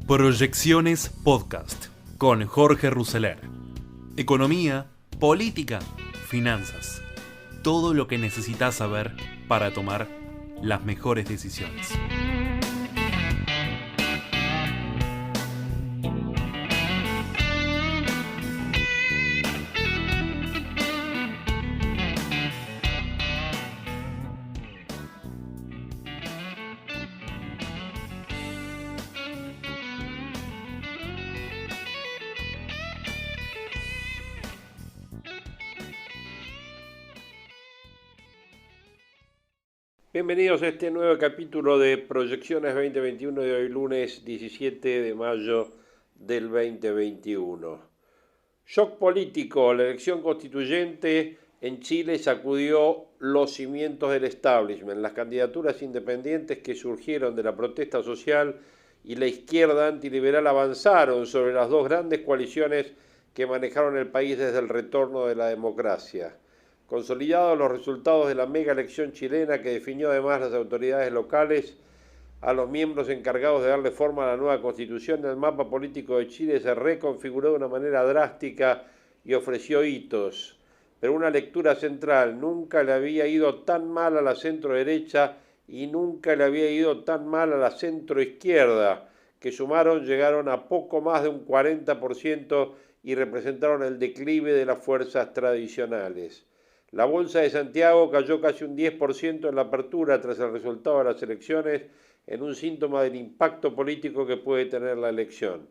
Proyecciones Podcast con Jorge Rousseler. Economía, política, finanzas. Todo lo que necesitas saber para tomar las mejores decisiones. Bienvenidos a este nuevo capítulo de Proyecciones 2021 de hoy lunes 17 de mayo del 2021. Shock político. La elección constituyente en Chile sacudió los cimientos del establishment. Las candidaturas independientes que surgieron de la protesta social y la izquierda antiliberal avanzaron sobre las dos grandes coaliciones que manejaron el país desde el retorno de la democracia. Consolidados los resultados de la mega elección chilena que definió además las autoridades locales a los miembros encargados de darle forma a la nueva constitución, el mapa político de Chile se reconfiguró de una manera drástica y ofreció hitos. Pero una lectura central: nunca le había ido tan mal a la centro-derecha y nunca le había ido tan mal a la centro-izquierda, que llegaron a poco más de un 40% y representaron el declive de las fuerzas tradicionales. La Bolsa de Santiago cayó casi un 10% en la apertura tras el resultado de las elecciones, en un síntoma del impacto político que puede tener la elección.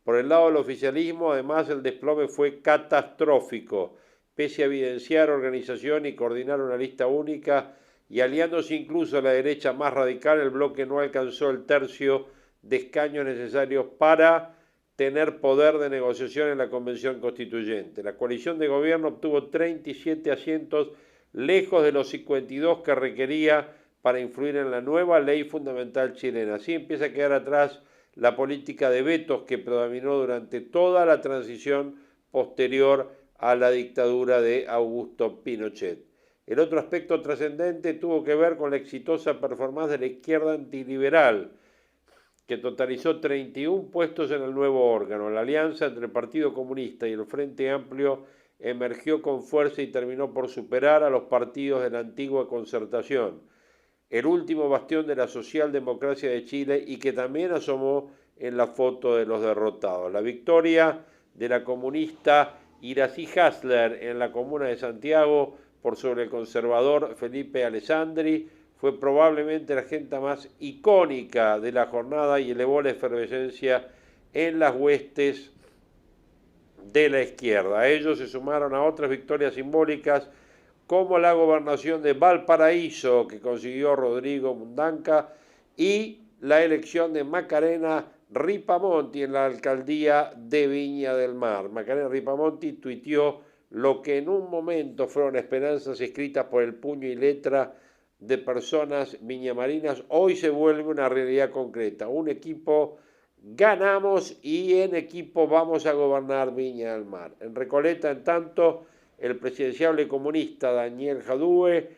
Por el lado del oficialismo, además, el desplome fue catastrófico, pese a evidenciar organización y coordinar una lista única, y aliándose incluso a la derecha más radical, el bloque no alcanzó el tercio de escaños necesarios para tener poder de negociación en la Convención Constituyente. La coalición de gobierno obtuvo 37 asientos, lejos de los 52 que requería para influir en la nueva ley fundamental chilena. Así empieza a quedar atrás la política de vetos que predominó durante toda la transición posterior a la dictadura de Augusto Pinochet. El otro aspecto trascendente tuvo que ver con la exitosa performance de la izquierda antiliberal, que totalizó 31 puestos en el nuevo órgano. La alianza entre el Partido Comunista y el Frente Amplio emergió con fuerza y terminó por superar a los partidos de la antigua Concertación, el último bastión de la socialdemocracia de Chile, y que también asomó en la foto de los derrotados. La victoria de la comunista Iracy Hasler en la comuna de Santiago por sobre el conservador Felipe Alessandri fue probablemente la agenda más icónica de la jornada y elevó la efervescencia en las huestes de la izquierda. A ellos se sumaron a otras victorias simbólicas, como la gobernación de Valparaíso, que consiguió Rodrigo Mundaca, y la elección de Macarena Ripamonti en la alcaldía de Viña del Mar. Macarena Ripamonti tuiteó lo que en un momento fueron esperanzas escritas por el puño y letra de personas viñamarinas, hoy se vuelve una realidad concreta. Un equipo ganamos y en equipo vamos a gobernar Viña del Mar. En Recoleta, en tanto, el presidenciable comunista Daniel Jadue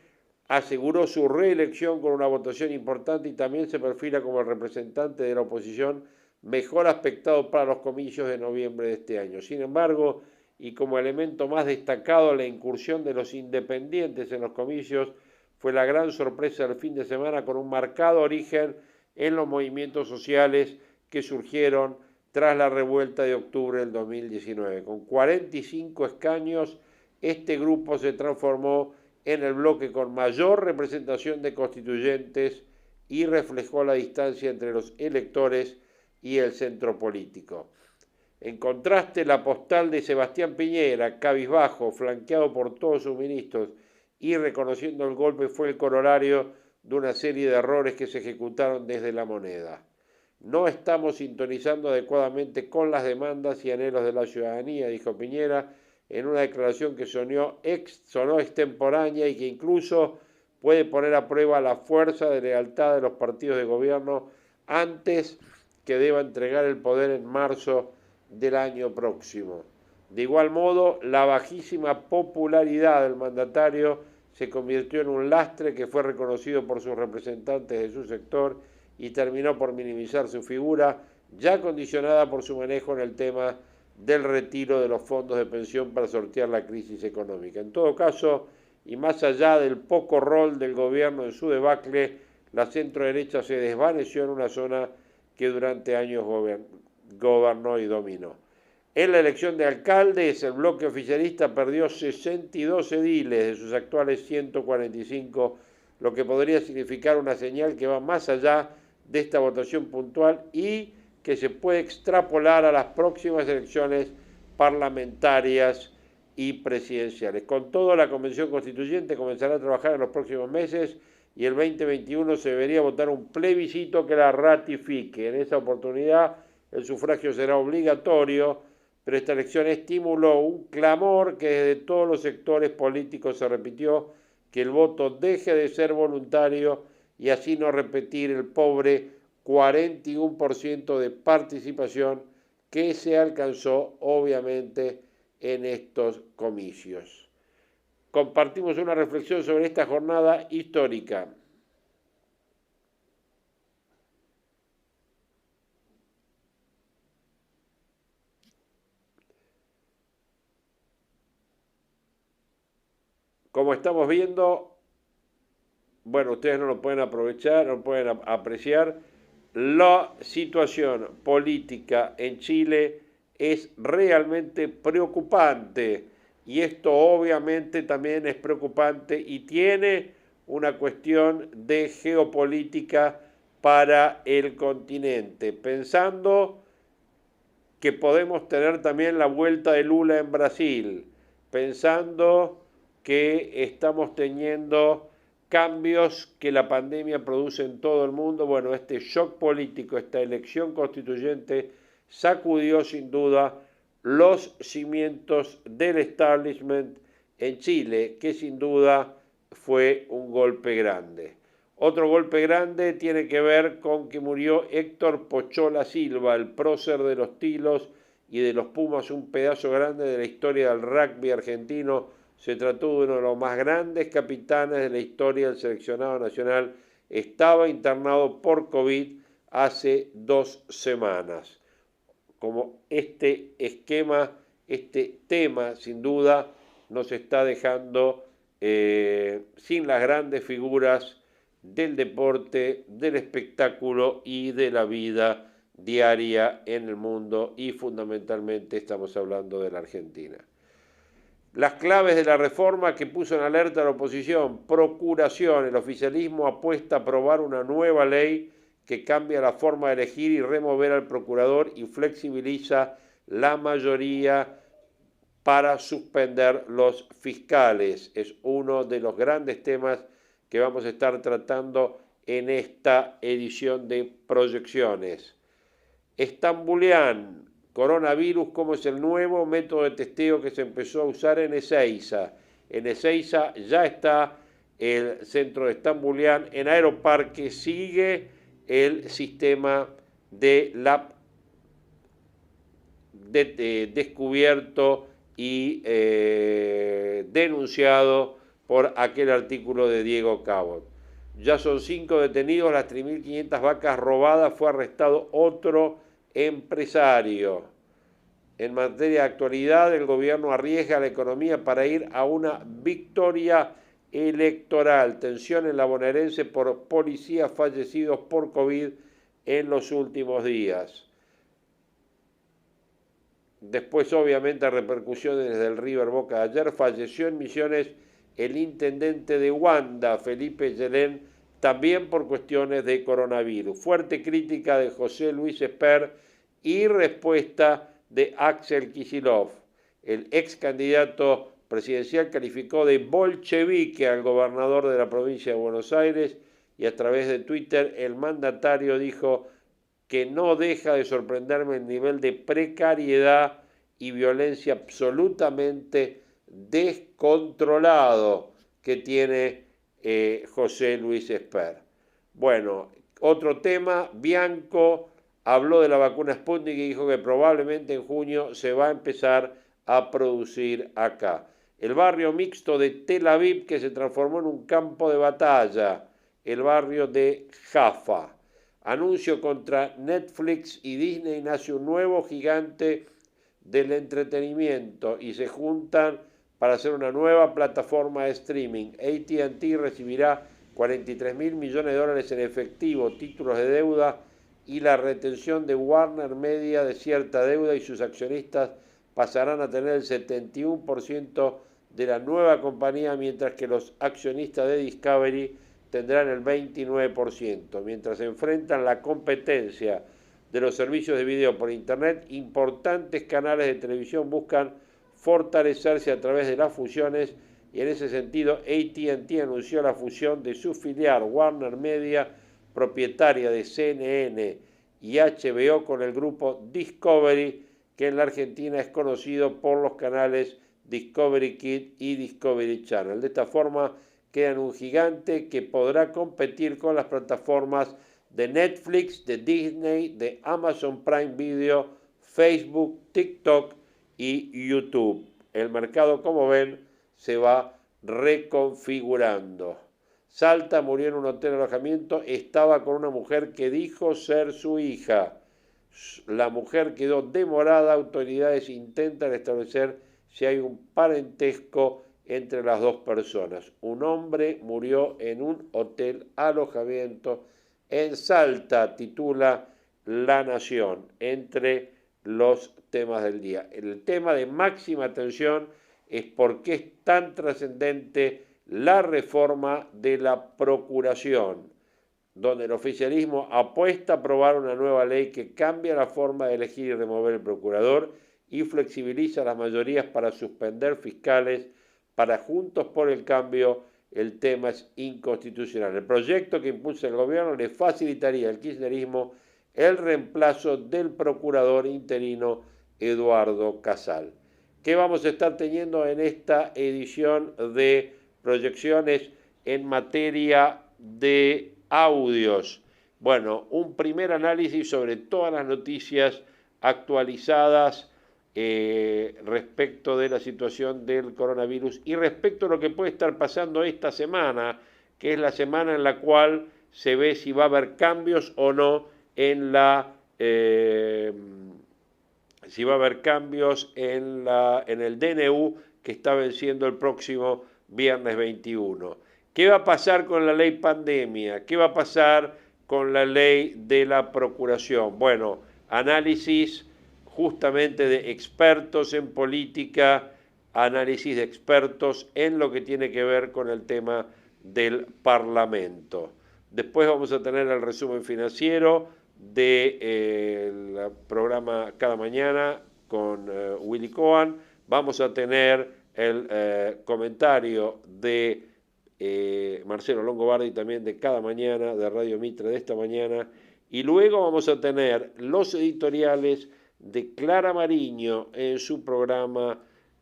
aseguró su reelección con una votación importante y también se perfila como el representante de la oposición mejor aspectado para los comicios de noviembre de este año. Sin embargo, y como elemento más destacado, la incursión de los independientes en los comicios fue la gran sorpresa del fin de semana, con un marcado origen en los movimientos sociales que surgieron tras la revuelta de octubre del 2019. Con 45 escaños, este grupo se transformó en el bloque con mayor representación de constituyentes y reflejó la distancia entre los electores y el centro político. En contraste, la postal de Sebastián Piñera, cabizbajo, flanqueado por todos sus ministros y reconociendo el golpe, fue el corolario de una serie de errores que se ejecutaron desde la moneda. No estamos sintonizando adecuadamente con las demandas y anhelos de la ciudadanía, dijo Piñera, en una declaración que sonó extemporánea y que incluso puede poner a prueba la fuerza de lealtad de los partidos de gobierno antes que deba entregar el poder en marzo del año próximo. De igual modo, la bajísima popularidad del mandatario se convirtió en un lastre que fue reconocido por sus representantes de su sector y terminó por minimizar su figura, ya condicionada por su manejo en el tema del retiro de los fondos de pensión para sortear la crisis económica. En todo caso, y más allá del poco rol del gobierno en su debacle, la centroderecha se desvaneció en una zona que durante años gobernó y dominó. En la elección de alcaldes, el bloque oficialista perdió 62 ediles de sus actuales 145, lo que podría significar una señal que va más allá de esta votación puntual y que se puede extrapolar a las próximas elecciones parlamentarias y presidenciales. Con todo, la Convención Constituyente comenzará a trabajar en los próximos meses y el 2021 se debería votar un plebiscito que la ratifique. En esa oportunidad, el sufragio será obligatorio, pero esta elección estimuló un clamor que desde todos los sectores políticos se repitió, que el voto deje de ser voluntario y así no repetir el pobre 41% de participación que se alcanzó obviamente en estos comicios. Compartimos una reflexión sobre esta jornada histórica. Como estamos viendo, bueno, ustedes no lo pueden aprovechar, no lo pueden apreciar, la situación política en Chile es realmente preocupante y esto obviamente también es preocupante y tiene una cuestión de geopolítica para el continente, pensando que podemos tener también la vuelta de Lula en Brasil, pensando que estamos teniendo cambios que la pandemia produce en todo el mundo. Bueno, este shock político, esta elección constituyente sacudió sin duda los cimientos del establishment en Chile, que sin duda fue un golpe grande. Otro golpe grande tiene que ver con que murió Héctor Pochola Silva, el prócer de los Tilos y de los Pumas, un pedazo grande de la historia del rugby argentino. Se trató de uno de los más grandes capitanes de la historia del seleccionado nacional. Estaba internado por COVID hace 2 semanas. Como este esquema, este tema, sin duda, nos está dejando sin las grandes figuras del deporte, del espectáculo y de la vida diaria en el mundo, y fundamentalmente estamos hablando de la Argentina. Las claves de la reforma que puso en alerta a la oposición: procuración. El oficialismo apuesta a aprobar una nueva ley que cambia la forma de elegir y remover al procurador y flexibiliza la mayoría para suspender los fiscales. Es uno de los grandes temas que vamos a estar tratando en esta edición de Proyecciones. Estambulian, coronavirus, cómo es el nuevo método de testeo que se empezó a usar en Ezeiza. En Ezeiza ya está el centro de Estambulian. En Aeroparque sigue el sistema de lab descubierto y denunciado por aquel artículo de Diego Cabot. Ya son 5 detenidos, las 3.500 vacas robadas, fue arrestado otro empresario. En materia de actualidad, el gobierno arriesga la economía para ir a una victoria electoral. Tensión en la bonaerense por policías fallecidos por COVID en los últimos días. Después, obviamente, repercusiones desde el River Boca de ayer. Falleció en Misiones el intendente de Wanda, Felipe Yelén, también por cuestiones de coronavirus. Fuerte crítica de José Luis Esper y respuesta de Axel Kicillof. El ex candidato presidencial calificó de bolchevique al gobernador de la provincia de Buenos Aires y a través de Twitter el mandatario dijo que no deja de sorprenderme el nivel de precariedad y violencia absolutamente descontrolado que tiene José Luis Esper. Bueno, otro tema: Bianco habló de la vacuna Sputnik y dijo que probablemente en junio se va a empezar a producir acá. El barrio mixto de Tel Aviv, que se transformó en un campo de batalla, el barrio de Jaffa. Anuncio contra Netflix y Disney, nace un nuevo gigante del entretenimiento y se juntan para hacer una nueva plataforma de streaming. AT&T recibirá 43 mil millones de dólares en efectivo, títulos de deuda y la retención de Warner Media de cierta deuda, y sus accionistas pasarán a tener el 71% de la nueva compañía, mientras que los accionistas de Discovery tendrán el 29%. Mientras se enfrentan la competencia de los servicios de video por Internet, importantes canales de televisión buscan fortalecerse a través de las fusiones, y en ese sentido AT&T anunció la fusión de su filial Warner Media, propietaria de CNN y HBO, con el grupo Discovery, que en la Argentina es conocido por los canales Discovery Kids y Discovery Channel. De esta forma quedan un gigante que podrá competir con las plataformas de Netflix, de Disney, de Amazon Prime Video, Facebook, TikTok y YouTube. El mercado, como ven, se va reconfigurando. Salta murió en un hotel de alojamiento, estaba con una mujer que dijo ser su hija. La mujer quedó demorada, autoridades intentan establecer si hay un parentesco entre las dos personas. Un hombre murió en un hotel alojamiento en Salta, titula La Nación, entre los temas del día. El tema de máxima atención es por qué es tan trascendente la reforma de la procuración, donde el oficialismo apuesta a aprobar una nueva ley que cambia la forma de elegir y remover el procurador y flexibiliza las mayorías para suspender fiscales. Para Juntos por el Cambio, el tema es inconstitucional. El proyecto que impulsa el gobierno le facilitaría al kirchnerismo el reemplazo del procurador interino Eduardo Casal. ¿Qué vamos a estar teniendo en esta edición de Proyecciones en materia de audios? Bueno, un primer análisis sobre todas las noticias actualizadas respecto de la situación del coronavirus y respecto a lo que puede estar pasando esta semana, que es la semana en la cual se ve si va a haber cambios o no en si va a haber cambios en el DNU que está venciendo el próximo viernes 21. ¿Qué va a pasar con la ley pandemia? ¿Qué va a pasar con la ley de la procuración? Bueno, análisis justamente de expertos en política, análisis de expertos en lo que tiene que ver con el tema del Parlamento. Después vamos a tener el resumen financiero del programa Cada Mañana con Willy Cohen. Vamos a tener el comentario de Marcelo Longobardi, también de Cada Mañana, de Radio Mitre de esta mañana. Y luego vamos a tener los editoriales de Clara Mariño en su programa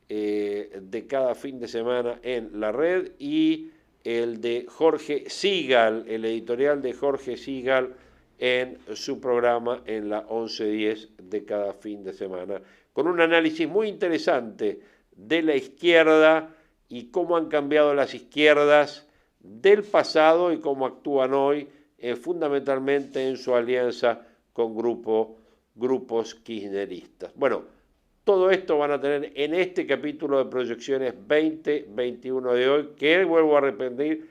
de cada fin de semana en la red, y el de Jorge Sigal, el editorial de Jorge Sigal en su programa en la 11:10 de cada fin de semana, con un análisis muy interesante de la izquierda y cómo han cambiado las izquierdas del pasado y cómo actúan hoy, fundamentalmente en su alianza con grupos kirchneristas. Bueno, todo esto van a tener en este capítulo de Proyecciones 2021 de hoy, que vuelvo a repetir,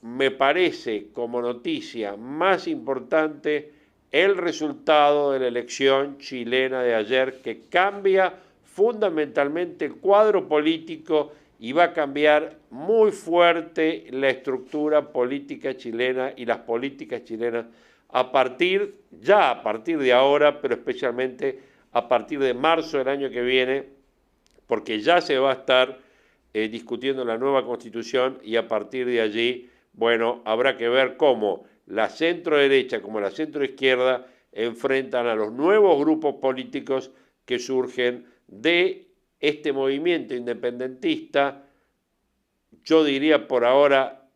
me parece como noticia más importante el resultado de la elección chilena de ayer, que cambia fundamentalmente el cuadro político y va a cambiar muy fuerte la estructura política chilena y las políticas chilenas a partir de ahora, pero especialmente a partir de marzo del año que viene, porque ya se va a estar discutiendo la nueva Constitución, y a partir de allí, bueno, habrá que ver cómo la centro-derecha como la centro-izquierda enfrentan a los nuevos grupos políticos que surgen de este movimiento independentista, yo diría por ahora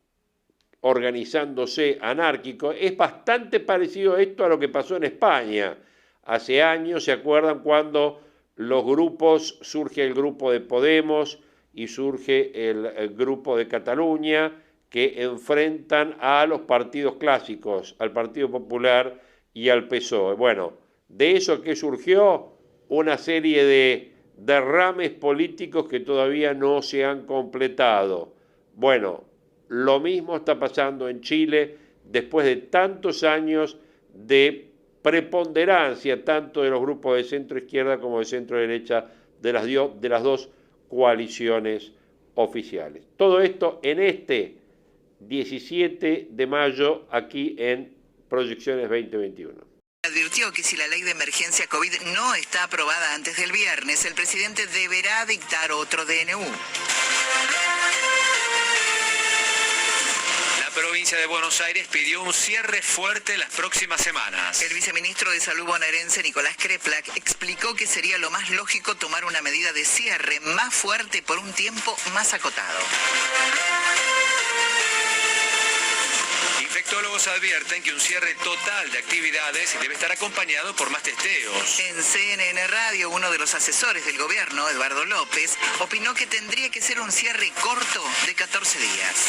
organizándose anárquico. Es bastante parecido esto a lo que pasó en España. Hace años, ¿se acuerdan cuando los grupos, surge el grupo de Podemos y surge el grupo de Cataluña, que enfrentan a los partidos clásicos, al Partido Popular y al PSOE. Bueno, de eso que surgió una serie de derrames políticos que todavía no se han completado. Bueno, lo mismo está pasando en Chile después de tantos años de preponderancia, tanto de los grupos de centro izquierda como de centro derecha, de las dos coaliciones oficiales. Todo esto en este 17 de mayo aquí en Proyecciones 2021. Advirtió que si la ley de emergencia COVID no está aprobada antes del viernes, el presidente deberá dictar otro DNU. La provincia de Buenos Aires pidió un cierre fuerte las próximas semanas. El viceministro de Salud bonaerense, Nicolás Kreplak, explicó que sería lo más lógico tomar una medida de cierre más fuerte por un tiempo más acotado. Infectólogos advierten que un cierre total de actividades debe estar acompañado por más testeos. En CNN Radio, uno de los asesores del gobierno, Eduardo López, opinó que tendría que ser un cierre corto de 14 días.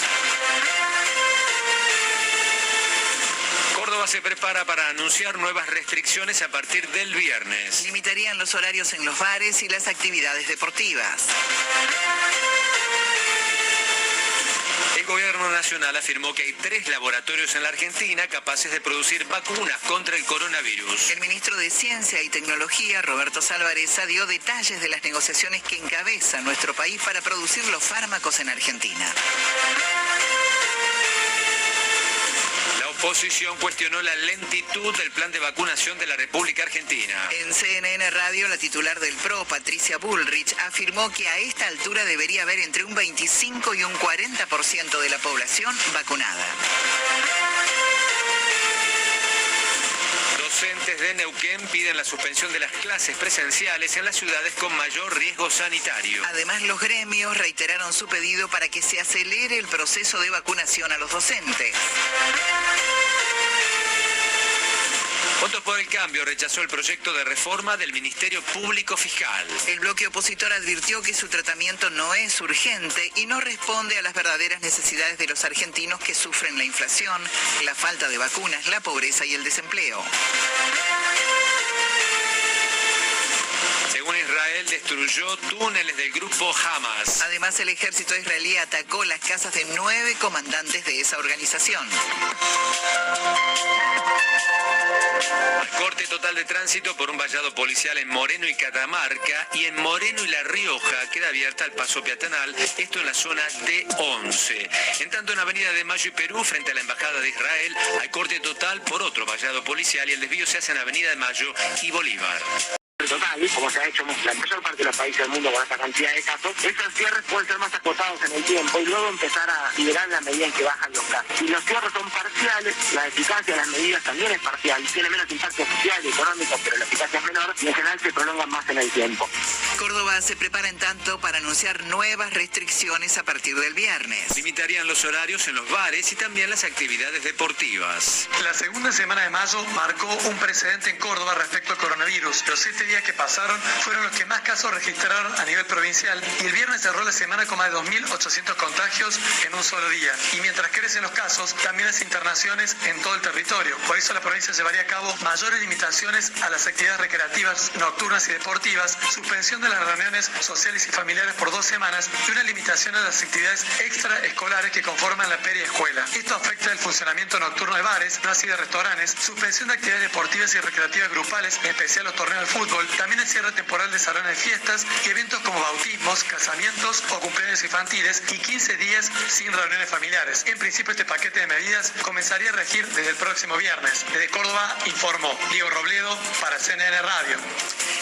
Córdoba se prepara para anunciar nuevas restricciones a partir del viernes. Limitarían los horarios en los bares y las actividades deportivas. El gobierno nacional afirmó que hay 3 laboratorios en la Argentina capaces de producir vacunas contra el coronavirus. El ministro de Ciencia y Tecnología, Roberto Salvarezza, dio detalles de las negociaciones que encabeza nuestro país para producir los fármacos en Argentina. La oposición cuestionó la lentitud del plan de vacunación de la República Argentina. En CNN Radio, la titular del PRO, Patricia Bullrich, afirmó que a esta altura debería haber entre un 25 y un 40% de la población vacunada. Docentes de Neuquén piden la suspensión de las clases presenciales en las ciudades con mayor riesgo sanitario. Además, los gremios reiteraron su pedido para que se acelere el proceso de vacunación a los docentes. Juntos por el Cambio rechazó el proyecto de reforma del Ministerio Público Fiscal. El bloque opositor advirtió que su tratamiento no es urgente y no responde a las verdaderas necesidades de los argentinos que sufren la inflación, la falta de vacunas, la pobreza y el desempleo. Según Israel, destruyó túneles del grupo Hamas. Además, el ejército israelí atacó las casas de 9 comandantes de esa organización. Corte total de tránsito por un vallado policial en Moreno y Catamarca, y en Moreno y La Rioja queda abierta el paso peatonal, esto en la zona D11. En tanto, en Avenida de Mayo y Perú, frente a la Embajada de Israel, hay corte total por otro vallado policial y el desvío se hace en Avenida de Mayo y Bolívar. Total, como se ha hecho la mayor parte de los países del mundo con esta cantidad de casos, estos cierres pueden ser más acotados en el tiempo y luego empezar a liberar la medida en que bajan los casos. Si los cierres son parciales, la eficacia de las medidas también es parcial, tiene menos impacto social y económico, pero la eficacia es menor y en general se prolongan más en el tiempo. Córdoba se prepara en tanto para anunciar nuevas restricciones a partir del viernes. Limitarían los horarios en los bares y también las actividades deportivas. La segunda semana de mayo marcó un precedente en Córdoba respecto al coronavirus. Los 7 días que pasaron fueron los que más casos registraron a nivel provincial y el viernes cerró la semana con más de 2.800 contagios en un solo día. Y mientras crecen los casos, también las internaciones en todo el territorio. Por eso la provincia llevaría a cabo mayores limitaciones a las actividades recreativas, nocturnas y deportivas, suspensión de las reuniones sociales y familiares por 2 semanas y una limitación a las actividades extraescolares que conforman la periescuela. Esto afecta el funcionamiento nocturno de bares, no así de restaurantes, suspensión de actividades deportivas y recreativas grupales, en especial los torneos de fútbol, también el cierre temporal de salones de fiestas y eventos como bautismos, casamientos o cumpleaños infantiles y 15 días sin reuniones familiares. En principio, este paquete de medidas comenzaría a regir desde el próximo viernes. Desde Córdoba informó Diego Robledo para CNN Radio.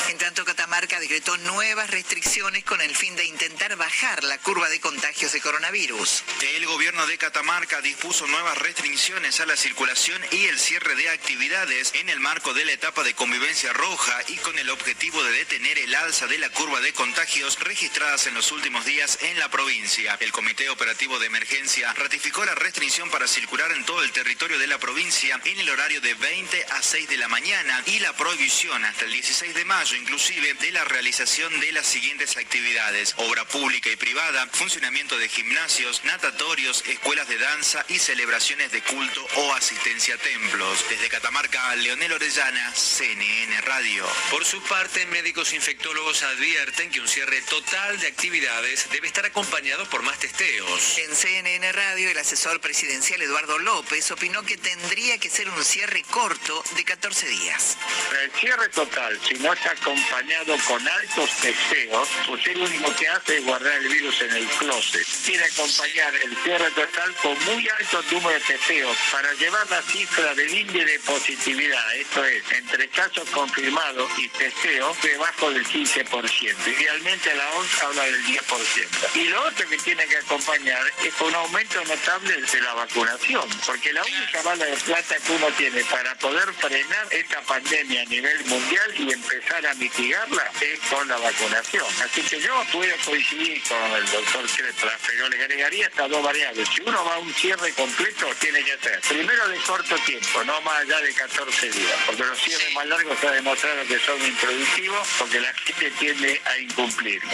En tanto, Catamarca decretó nuevas restricciones con el fin de intentar bajar la curva de contagios de coronavirus. El gobierno de Catamarca dispuso nuevas restricciones a la circulación y el cierre de actividades en el marco de la etapa de convivencia roja y con el objetivo de detener el alza de la curva de contagios registradas en los últimos días en la provincia. El Comité Operativo de Emergencia ratificó la restricción para circular en todo el territorio de la provincia en el horario de 20 a 6 de la mañana y la prohibición hasta el 16 de mayo inclusive de la realización de las siguientes actividades: obra pública y privada, funcionamiento de gimnasios, natatorios, escuelas de danza y celebraciones de culto o asistencia a templos. Desde Catamarca, Leonel Orellana, CNN Radio. Por su parte, médicos infectólogos advierten que un cierre total de actividades debe estar acompañado por más testeos. En CNN Radio, el asesor presidencial Eduardo López opinó que tendría que ser un cierre corto de 14 días. El cierre total, si no está acompañado con altos testeos, usted lo único que hace es guardar el virus en el closet. Tiene que acompañar el cierre total con muy alto número de testeos para llevar la cifra del índice de positividad, esto es, entre casos confirmados y testeos, debajo del 15%. Idealmente la OMS habla del 10%. Y lo otro que tiene que acompañar es con un aumento notable de la vacunación, porque la única bala de plata que uno tiene para poder frenar esta pandemia a nivel mundial y empezar a mitigarla es con la vacunación. Así que yo puedo coincidir con el doctor Krepla, pero le agregaría estas dos variables. Si uno va a un cierre completo, tiene que ser primero de corto tiempo, no más allá de 14 días, porque los cierres más largos se ha demostrado que son improductivos porque la gente tiende a incumplirlo.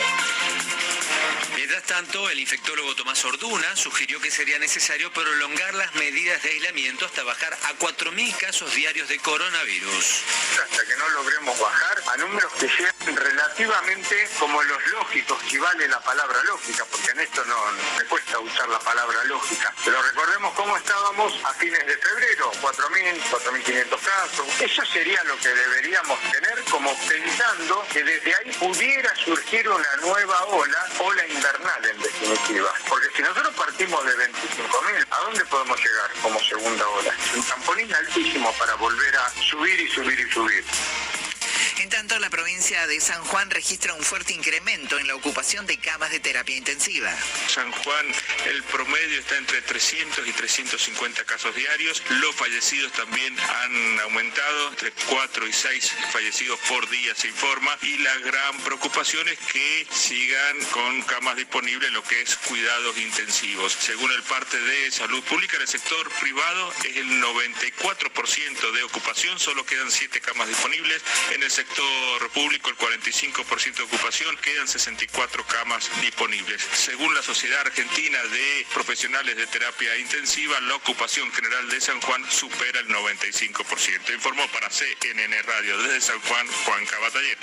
Mientras tanto, el infectólogo Tomás Orduna sugirió que sería necesario prolongar las medidas de aislamiento hasta bajar a 4.000 casos diarios de coronavirus. Hasta que no logremos bajar a números que sean relativamente como los lógicos, si vale la palabra lógica, porque en esto no me cuesta usar la palabra lógica. Pero recordemos cómo estábamos a fines de febrero, 4.000, 4.500 casos. Eso sería lo que deberíamos tener, como pensando que desde ahí pudiera surgir una nueva ola invernal en definitiva. Porque si nosotros partimos de 25.000, ¿a dónde podemos llegar como segunda ola? Un trampolín altísimo para volver a subir y subir y subir. En tanto, la provincia de San Juan registra un fuerte incremento en la ocupación de camas de terapia intensiva. San Juan, el promedio está entre 300 y 350 casos diarios. Los fallecidos también han aumentado, entre 4 y 6 fallecidos por día se informa. Y la gran preocupación es que sigan con camas disponibles en lo que es cuidados intensivos. Según el parte de salud pública, en el sector privado es el 94% de ocupación, solo quedan 7 camas disponibles. En el sector público, el 45% de ocupación, quedan 64 camas disponibles. Según la Sociedad Argentina de Profesionales de Terapia Intensiva, la ocupación general de San Juan supera el 95%. Informó para CNN Radio desde San Juan, Juan Cabataller.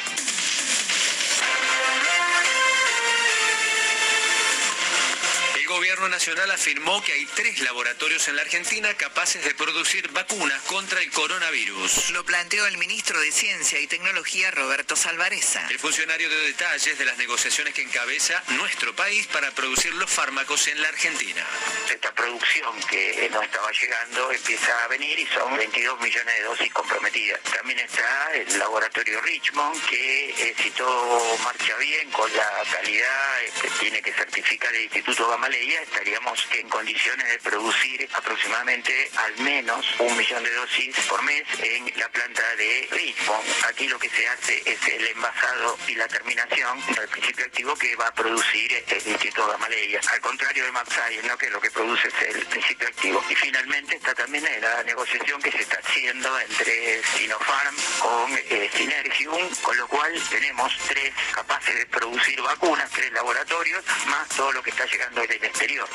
El gobierno nacional afirmó que hay 3 laboratorios en la Argentina capaces de producir vacunas contra el coronavirus. Lo planteó el ministro de Ciencia y Tecnología, Roberto Salvarezza. El funcionario dio detalles de las negociaciones que encabeza nuestro país para producir los fármacos en la Argentina. Esta producción que nos estaba llegando empieza a venir y son 22 millones de dosis comprometidas. También está el laboratorio Richmond, que si todo marcha bien con la calidad que tiene que certificar el Instituto Gamaleya, estaríamos en condiciones de producir aproximadamente al menos 1 millón de dosis por mes en la planta de Richmond. Aquí lo que se hace es el envasado y la terminación del principio activo que va a producir el Instituto Gamaleya. Al contrario de Mapscience, ¿no?, que lo que produce es el principio activo. Y finalmente está también la negociación que se está haciendo entre Sinopharm con Synergium, con lo cual tenemos 3 capaces de producir vacunas, 3 laboratorios, más todo lo que está llegando del exterior.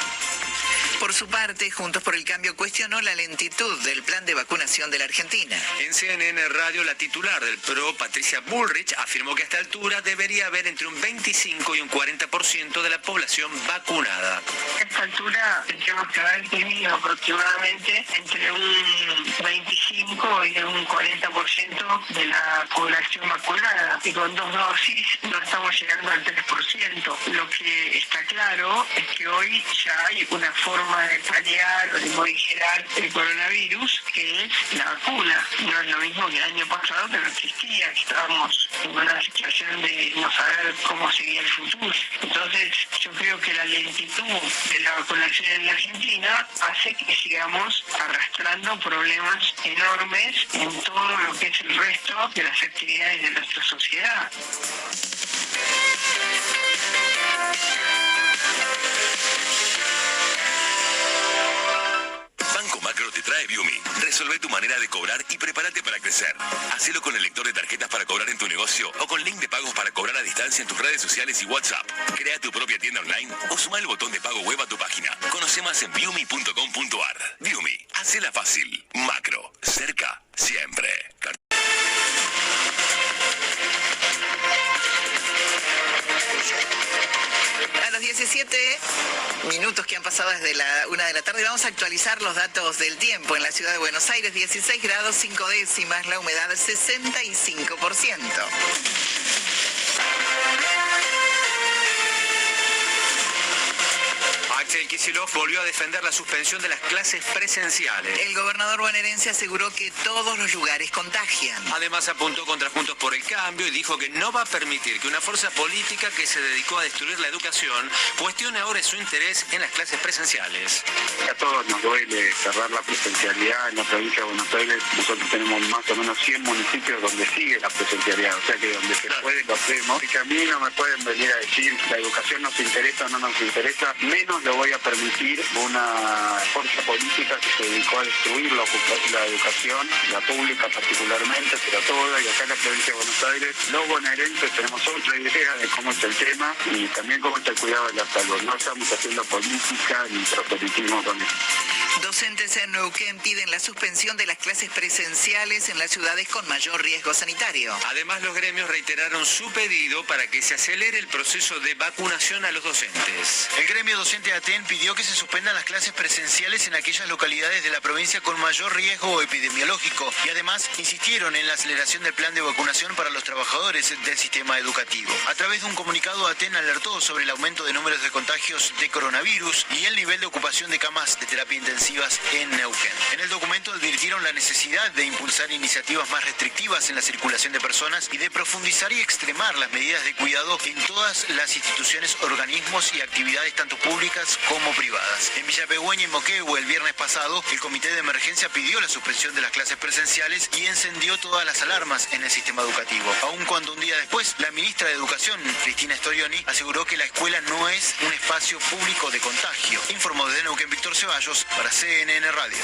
Por su parte, Juntos por el Cambio cuestionó la lentitud del plan de vacunación de la Argentina. En CNN Radio, la titular del PRO, Patricia Bullrich, afirmó que a esta altura debería haber entre un 25 y un 40% de la población vacunada. A esta altura tendríamos que haber tenido aproximadamente entre un 25 y un 40% de la población vacunada. Y con 2 dosis no estamos llegando al 3%. Lo que está claro es que hoy ya hay una forma de paliar o de morigerar el coronavirus, que es la vacuna. No es lo mismo que el año pasado, que no existía, que estábamos en una situación de no saber cómo seguía el futuro. Entonces yo creo que la lentitud de la vacunación en la Argentina hace que sigamos arrastrando problemas enormes en todo lo que es el resto de las actividades de nuestra sociedad. Banco Macro te trae Viumi. Resolvé tu manera de cobrar y prepárate para crecer. Hacelo con el lector de tarjetas para cobrar en tu negocio o con link de pagos para cobrar a distancia en tus redes sociales y WhatsApp. Crea tu propia tienda online o suma el botón de pago web a tu página. Conoce más en viumi.com.ar. Viumi, hacela fácil. Macro, cerca, siempre. A los 17 minutos que han pasado desde la 1 de la tarde vamos a actualizar los datos del tiempo en la ciudad de Buenos Aires. 16 grados 5 décimas, la humedad 65%. Axel Kicillof volvió a defender la suspensión de las clases presenciales. El gobernador bonaerense aseguró que todos los lugares contagian. Además apuntó contra Juntos por el Cambio y dijo que no va a permitir que una fuerza política que se dedicó a destruir la educación cuestione ahora su interés en las clases presenciales. A todos nos duele cerrar la presencialidad en la provincia de Buenos Aires. Nosotros tenemos más o menos 100 municipios donde sigue la presencialidad, o sea que donde se puede lo hacemos. Y que a mí no me pueden venir a decir la educación nos interesa o no nos interesa, menos lo voy a permitir una fuerza política que se dedicó a destruir la educación, la pública particularmente, pero toda, y acá en la provincia de Buenos Aires, los bonaerenses tenemos otra idea de cómo es el tema y también cómo está el cuidado de la salud. No estamos haciendo política ni proselitismo con eso. Docentes en Neuquén piden la suspensión de las clases presenciales en las ciudades con mayor riesgo sanitario. Además, los gremios reiteraron su pedido para que se acelere el proceso de vacunación a los docentes. El gremio docente de Aten pidió que se suspendan las clases presenciales en aquellas localidades de la provincia con mayor riesgo epidemiológico y además insistieron en la aceleración del plan de vacunación para los trabajadores del sistema educativo. A través de un comunicado, Aten alertó sobre el aumento de números de contagios de coronavirus y el nivel de ocupación de camas de terapia intensiva en Neuquén. En el documento advirtieron la necesidad de impulsar iniciativas más restrictivas en la circulación de personas y de profundizar y extremar las medidas de cuidado en todas las instituciones, organismos y actividades tanto públicas como privadas. En Villapegüeña y Moquegua el viernes pasado, el comité de emergencia pidió la suspensión de las clases presenciales y encendió todas las alarmas en el sistema educativo. Aun cuando un día después, la ministra de Educación, Cristina Storioni, aseguró que la escuela no es un espacio público de contagio. Informó desde Neuquén Víctor Ceballos para CNN Radio.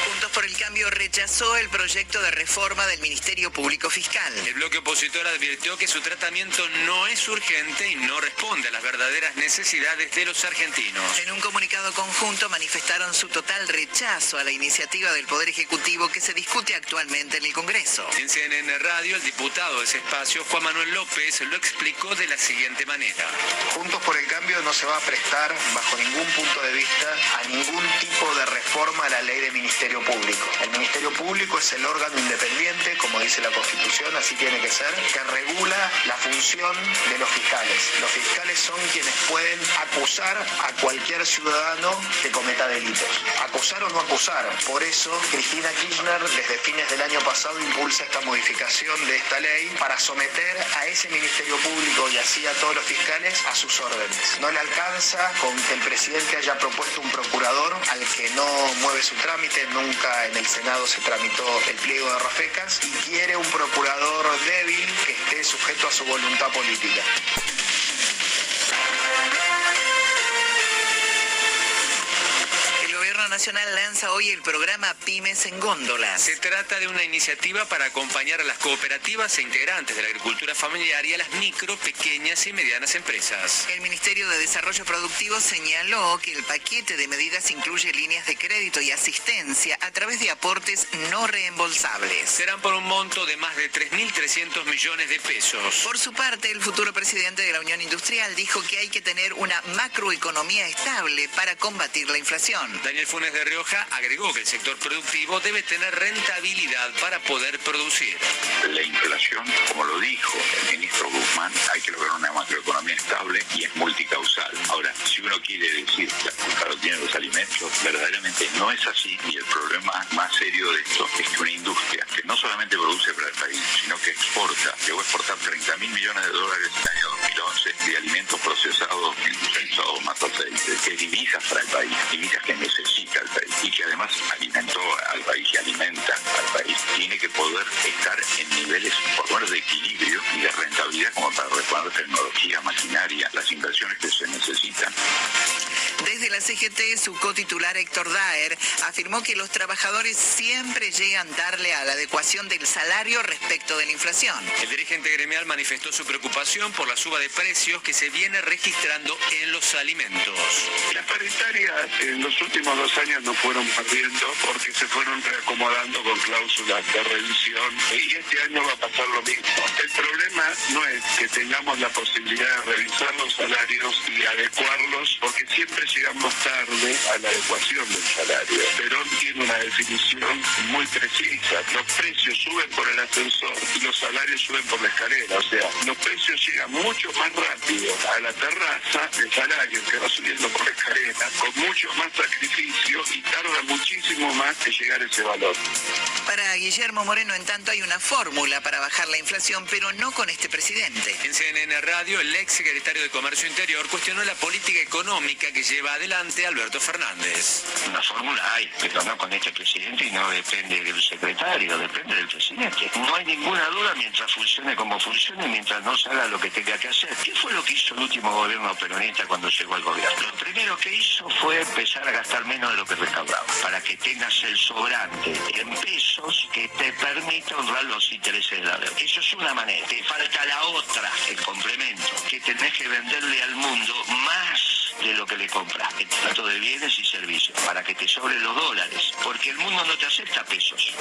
Juntos por el Cambio rechazó el proyecto de reforma del Ministerio Público Fiscal. El bloque opositor advirtió que su tratamiento no es urgente y no responde a las verdaderas necesidades de los argentinos. En un comunicado conjunto manifestaron su total rechazo a la iniciativa del Poder Ejecutivo que se discute actualmente en el Congreso. En CNN Radio, el diputado de ese espacio, Juan Manuel López, lo explicó de la siguiente manera. Juntos por el Cambio no se va a prestar, bajo ningún punto de vista, a ningún tipo de reforma a la ley de Ministerio Público. El Ministerio Público es el órgano independiente, como dice la Constitución, así tiene que ser, que regula la función de los fiscales. Los fiscales son quienes pueden acusar a cualquier ciudadano que cometa delitos. Acusar o no acusar. Por eso, Cristina Kirchner, desde fines del año pasado, impulsa esta modificación de esta ley para someter a ese Ministerio Público y así a todos los fiscales a sus órdenes. No le alcanza con que el presidente haya propuesto un procurador al que no mueve su trámite, nunca en el Senado se tramitó el pliego de Rafecas y quiere un procurador débil que esté sujeto a su voluntad política. El Gobierno Nacional lanza hoy el programa Pymes en Góndolas. Se trata de una iniciativa para acompañar a las cooperativas e integrantes de la agricultura familiar y a las micro, pequeñas y medianas empresas. El Ministerio de Desarrollo Productivo señaló que el paquete de medidas incluye líneas de crédito y asistencia a través de aportes no reembolsables. Serán por un monto de más de 3.300 millones de pesos. Por su parte, el futuro presidente de la Unión Industrial dijo que hay que tener una macroeconomía estable para combatir la inflación. Daniel Funes Gómez de Rioja agregó que el sector productivo debe tener rentabilidad para poder producir. La inflación, como lo dijo el ministro Guzmán, hay que lograr una macroeconomía estable y es multicausal. Ahora, si uno quiere decir que la culpa lo tienen los alimentos, verdaderamente no es así, y el problema más serio de esto es que una industria que no solamente produce para el país, sino que exporta, llegó a exportar $30.000 millones en el año 2011 de alimentos procesados, industrializados, más aceite, que divisas para el país, divisas que necesita el país y que además alimentó al país y alimenta al país, tiene que poder estar en niveles por lo menos de equilibrio y de rentabilidad como para reparar tecnología, maquinaria, las inversiones que se necesitan. Desde la CGT, su cotitular Héctor Daer afirmó que los trabajadores siempre llegan tarde a la adecuación del salario respecto de la inflación. El dirigente gremial manifestó su preocupación por la suba de precios que se viene registrando en los alimentos. Las paritarias en los últimos 2 años no fueron perdiendo porque se fueron reacomodando con cláusulas de revisión y este año va a pasar lo mismo. El problema no es que tengamos la posibilidad de revisar los salarios y adecuarlos, porque siempre llegamos tarde a la adecuación del salario. Perón tiene una definición muy precisa. Los precios suben por el ascensor y los salarios suben por la escalera. O sea, los precios llegan mucho más rápido a la terraza del salario que va subiendo por la escalera, con mucho más sacrificio, y tarda muchísimo más en llegar a ese valor. Para Guillermo Moreno, en tanto, hay una fórmula para bajar la inflación, pero no con este presidente. En CNN Radio, el ex secretario de Comercio Interior cuestionó la política económica que lleva adelante Alberto Fernández. Una fórmula hay, pero no con este presidente, y no depende del secretario, depende del presidente. No hay ninguna duda mientras funcione como funcione, mientras no se haga lo que tenga que hacer. ¿Qué fue lo que hizo el último gobierno peronista cuando llegó al gobierno? Lo primero que hizo fue empezar a gastar menos de lo que recaudaba, para que tengas el sobrante en pesos que te permita honrar los intereses de la deuda. Eso es una manera. Te falta la otra, el complemento, que tenés que venderle al mundo más de lo que le compras, el trato de bienes y servicios, para que te sobren los dólares, porque el mundo no te acepta pesos.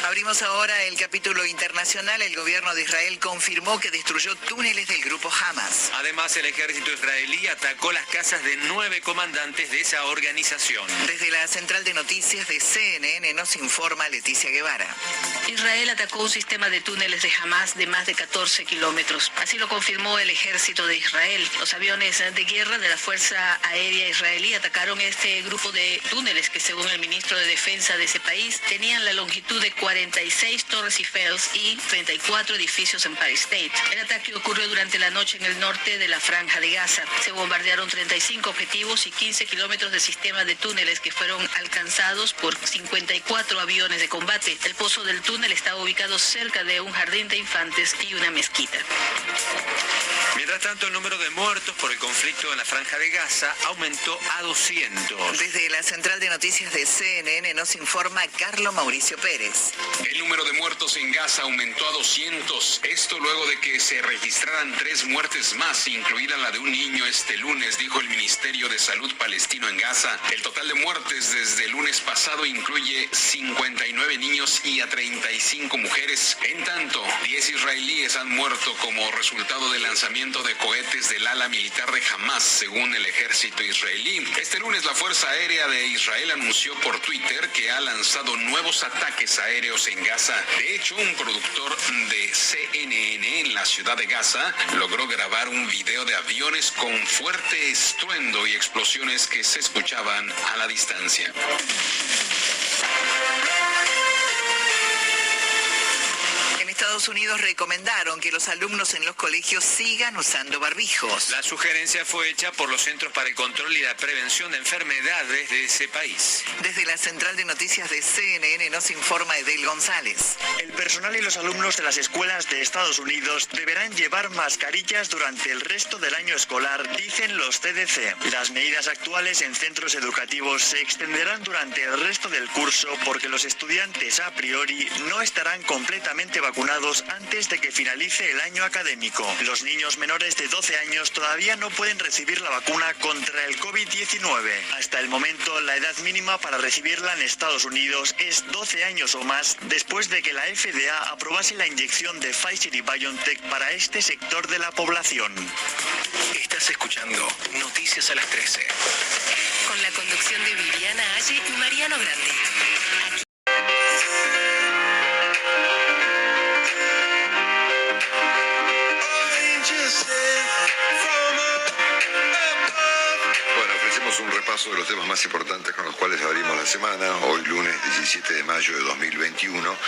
Abrimos ahora el capítulo internacional. El gobierno de Israel confirmó que destruyó túneles del grupo Hamas. Además, el ejército israelí atacó las casas de 9 comandantes de esa organización. Desde la central de noticias de CNN nos informa Leticia Guevara. Israel atacó un sistema de túneles de Hamas de más de 14 kilómetros. Así lo confirmó el ejército de Israel. Los aviones de guerra de la Fuerza Aérea Israelí atacaron este grupo de túneles que, según el ministro de Defensa de ese país, tenían la longitud de 46 torres Eiffels y 34 edificios Empire State. El ataque ocurrió durante la noche en el norte de la Franja de Gaza. Se bombardearon 35 objetivos y 15 kilómetros de sistema de túneles que fueron alcanzados por 54 aviones de combate. El pozo del túnel estaba ubicado cerca de un jardín de infantes y una mezquita. Mientras tanto, el número de muertos por el conflicto en la Franja de Gaza aumentó a 200. Desde la central de noticias de CNN nos informa Carlos Mauricio Pérez. El número de muertos en Gaza aumentó a 200. Esto luego de que se registraran 3 muertes más, incluida la de un niño este lunes, dijo el Ministerio de Salud palestino en Gaza. El total de muertes desde el lunes pasado incluye 59 niños y a 35 mujeres. En tanto, 10 israelíes han muerto como resultado del lanzamiento de cohetes del ala militar de Hamas, según el ejército israelí. Este lunes, la Fuerza Aérea de Israel anunció por Twitter que ha lanzado nuevos ataques aéreos en Gaza. De hecho, un productor de CNN en la ciudad de Gaza logró grabar un video de aviones con fuerte estruendo y explosiones que se escuchaban a la distancia. Estados Unidos recomendaron que los alumnos en los colegios sigan usando barbijos. La sugerencia fue hecha por los Centros para el Control y la Prevención de Enfermedades de ese país. Desde la central de noticias de CNN nos informa Edel González. El personal y los alumnos de las escuelas de Estados Unidos deberán llevar mascarillas durante el resto del año escolar, dicen los CDC. Las medidas actuales en centros educativos se extenderán durante el resto del curso porque los estudiantes a priori no estarán completamente vacunados vacunados antes de que finalice el año académico. Los niños menores de 12 años todavía no pueden recibir la vacuna contra el COVID-19. Hasta el momento, la edad mínima para recibirla en Estados Unidos es 12 años o más, después de que la FDA aprobase la inyección de Pfizer y BioNTech para este sector de la población. Estás escuchando Noticias a las 13. Con la conducción de Viviana Aye y Mariano Grande. Un repaso de los temas más importantes con los cuales abrimos la semana, hoy lunes 17 de mayo de 2021.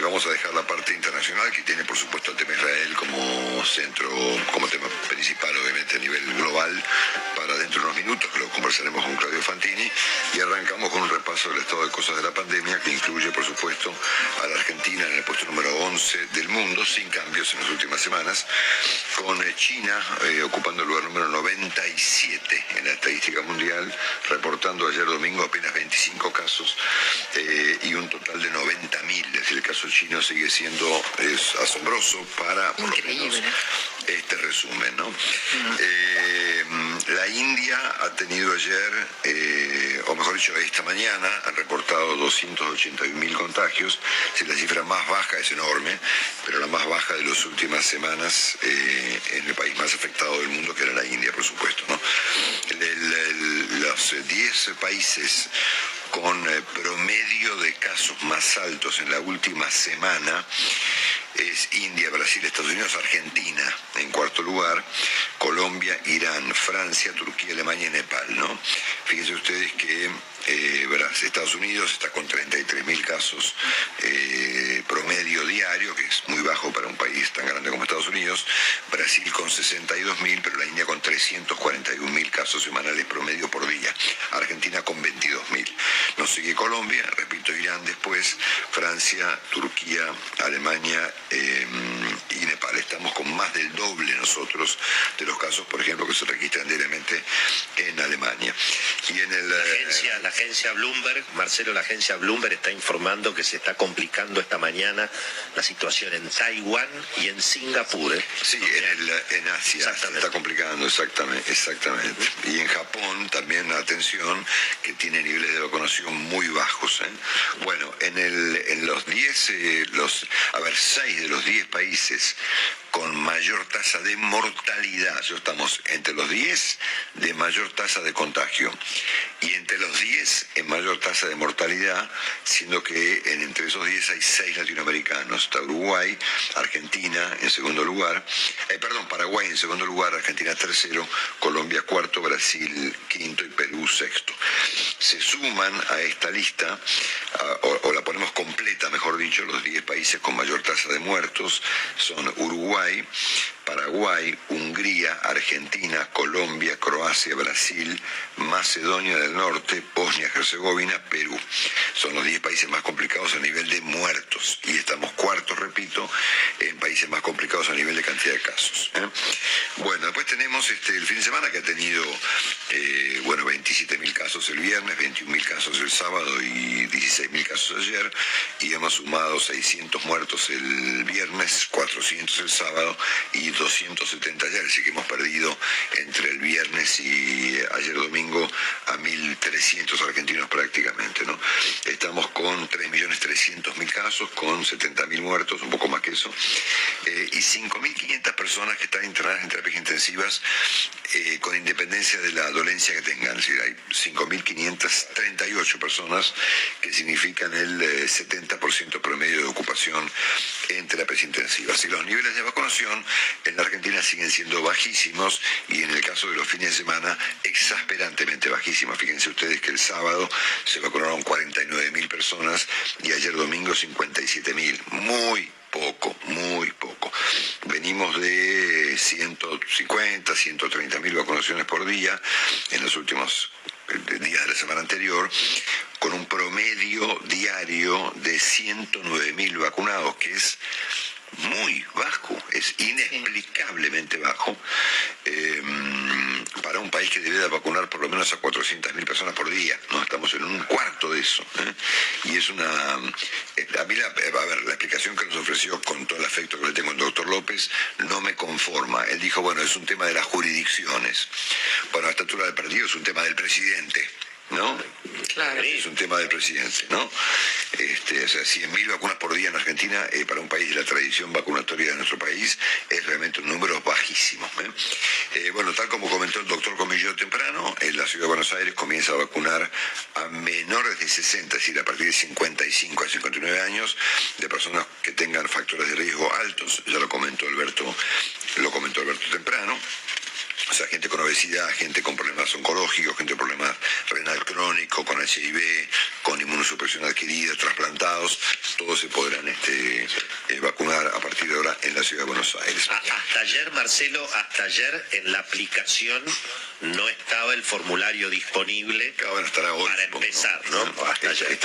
Vamos a dejar la parte internacional, que tiene por supuesto el tema Israel como centro, como tema principal obviamente a nivel global, para dentro de unos minutos, que lo conversaremos con Claudio Fantini, y arrancamos con un repaso del estado de cosas de la pandemia, que incluye por supuesto a la Argentina en el puesto número 11 del mundo, sin cambios en las últimas semanas, con China ocupando el lugar número 97 en la estadística mundial, reportando ayer domingo apenas 25 casos y un total de 90.000. Es decir, el caso chino sigue siendo asombroso para, por lo menos, este resumen, ¿no? La India ha tenido ayer, o mejor dicho, esta mañana, han reportado 281.000 contagios. Si la cifra más baja es enorme, pero la más baja de las últimas semanas en el país más afectado del mundo, que era la India, por supuesto, ¿no? Los 10 países con promedio de casos más altos en la última semana es India, Brasil, Estados Unidos, Argentina en cuarto lugar, Colombia, Irán, Francia, Turquía, Alemania y Nepal, ¿no? Fíjense ustedes que Estados Unidos está con 33.000 casos promedio diario, que es muy bajo para un país tan grande como Estados Unidos. Brasil con 62.000, pero la India con 341.000 casos semanales promedio por día. Argentina con 22.000. Nos sigue Colombia, repito, Irán después, Francia, Turquía, Alemania y Nepal. Estamos con más del doble nosotros de los casos, por ejemplo, que se registran diariamente en Alemania. Y en la agencia Bloomberg, Marcelo, la agencia Bloomberg está informando que se está complicando esta mañana la situación en Taiwán y en Singapur. Sí, en Asia se está complicando, exactamente. Y en Japón también, atención, que tiene niveles de vacunación muy bajos. Bueno, en los 6 de los 10 países con mayor tasa de mortalidad, estamos entre los 10 de mayor tasa de contagio y entre los 10 en mayor tasa de mortalidad, siendo que entre esos 10 hay 6 latinoamericanos. Está Uruguay, Argentina en segundo lugar, Paraguay en segundo lugar, Argentina tercero, Colombia cuarto, Brasil quinto y Perú sexto. Se suman a esta lista, o la ponemos completa, mejor dicho, los 10 países con mayor tasa de muertos son Uruguay, Paraguay, Hungría, Argentina, Colombia, Croacia, Brasil, Macedonia del Norte, Bosnia-Herzegovina, Perú. Son los 10 países más complicados a nivel de muertos y estamos cuartos, repito, en países más complicados a nivel de cantidad de casos. Bueno, después tenemos el fin de semana, que ha tenido 27.000 casos el viernes, 21.000 casos el sábado y 16.000 casos ayer, y hemos sumado 600 muertos el viernes, 400 el sábado y 270 ayer, así que hemos perdido entre el viernes y ayer domingo a 1.300 argentinos prácticamente, ¿no? Estamos con 3.300.000 casos, con 70.000 muertos, un poco más que eso, y 5.500 personas que están internadas en terapias intensivas con independencia de la dolencia que tengan. Es decir, hay 5.538 personas, que significan el 70% promedio de ocupación en terapias intensivas. Y los niveles de vacunación en la Argentina siguen siendo bajísimos, y en el caso de los fines de semana exasperantemente bajísimos. Fíjense ustedes que el sábado se vacunaron 49.000 personas y ayer domingo 57.000. Muy poco. Venimos de 150, 130.000 vacunaciones por día en los últimos días de la semana anterior, con un promedio diario de 109.000 vacunados, que es muy bajo, es inexplicablemente bajo para un país que debe de vacunar por lo menos a 400.000 personas por día. No estamos en un cuarto de eso, Y es una... A mí, la explicación que nos ofreció, con todo el afecto que le tengo al doctor López, no me conforma. Él dijo, bueno, es un tema de las jurisdicciones. Bueno, a esta altura del partido es un tema del presidente, ¿no? Claro. Es un tema del presidente, ¿no? O sea, 100.000 vacunas por día en Argentina, para un país de la tradición vacunatoria de nuestro país, es realmente un número bajísimo. Bueno, tal como comentó el doctor Comillo temprano, en la ciudad de Buenos Aires comienza a vacunar a menores de 60, es decir, a partir de 55 a 59 años, de personas que tengan factores de riesgo altos, ya lo comentó Alberto temprano. O sea, gente con obesidad, gente con problemas oncológicos, gente con problemas renal crónico, con HIV, con inmunosupresión adquirida, trasplantados, todos se podrán vacunar a partir de ahora en la ciudad de Buenos Aires. Hasta ayer, Marcelo, en la aplicación no estaba el formulario disponible. Bueno, estará hoy, para empezar, ¿no? Hasta ayer.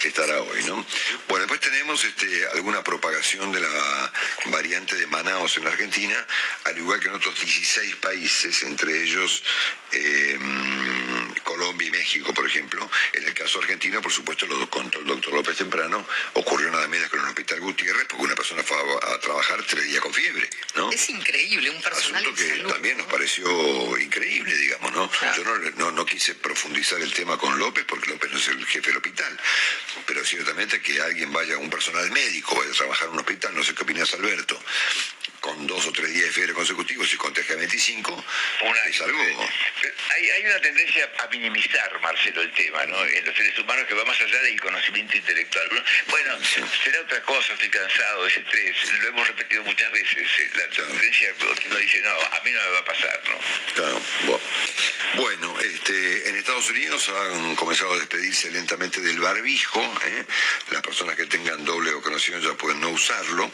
Estará hoy, ¿no? Bueno, después tenemos alguna propagación de la variante de Manaos en la Argentina, al igual que en otros 16 países, entre ellos Colombia y México, por ejemplo. En el caso argentino, por supuesto, lo contó el doctor López temprano, ocurrió nada menos que en el Hospital Gutiérrez, porque una persona fue a trabajar 3 días con fiebre, ¿no? Es increíble, un personal asunto que también nos pareció increíble, digamos, ¿no? Claro. Yo no quise profundizar el tema con López, porque López no es el jefe del hospital, pero ciertamente que alguien vaya, un personal médico, vaya a trabajar en un hospital, no sé qué opinas, Alberto, con 2 o 3 días de fiebre consecutivos y contagia 25, es algo... Hay una tendencia a minimizar, Marcelo, el tema, ¿no? En los seres humanos, que va más allá del conocimiento intelectual. Bueno, será otra cosa, estoy cansado, es estrés, lo hemos repetido muchas veces. La tendencia que uno dice, no, a mí no me va a pasar, ¿no? Claro, bueno, en Estados Unidos han comenzado a despedirse lentamente del barbijo, las personas que tengan doble vacunación ya pueden no usarlo,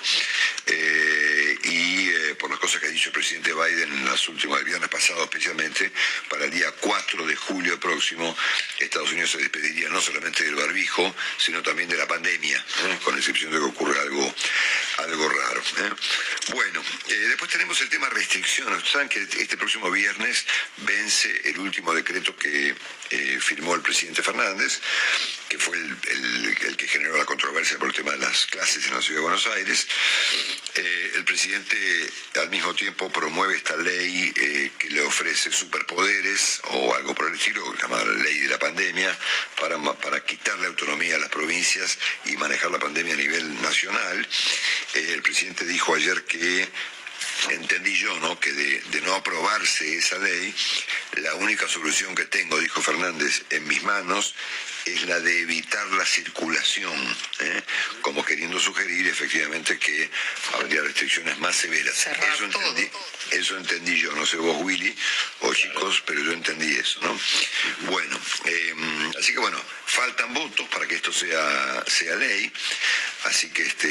y por las cosas que ha dicho el presidente Biden en las últimas, el viernes pasado especialmente, para el día 4 de julio próximo, Estados Unidos se despediría no solamente del barbijo, sino también de la pandemia, con excepción de que ocurra algo raro. Bueno, después tenemos el tema restricciones. Saben que este próximo viernes vence el último decreto que firmó el presidente Fernández, que fue el que generó la controversia por el tema de las clases en la ciudad de Buenos Aires. El presidente al mismo tiempo promueve esta ley que le ofrece superpoderes o algo por el estilo, llamada la ley de la pandemia, para quitarle autonomía a las provincias y manejar la pandemia a nivel nacional. El presidente dijo ayer que, entendí yo, ¿no?, que de no aprobarse esa ley, la única solución que tengo, dijo Fernández, en mis manos, es la de evitar la circulación, como queriendo sugerir efectivamente que habría restricciones más severas. Eso entendí yo, no sé vos, Willy, o chicos, pero yo entendí eso, ¿no? Bueno, así que bueno, faltan votos para que esto sea ley, así que esta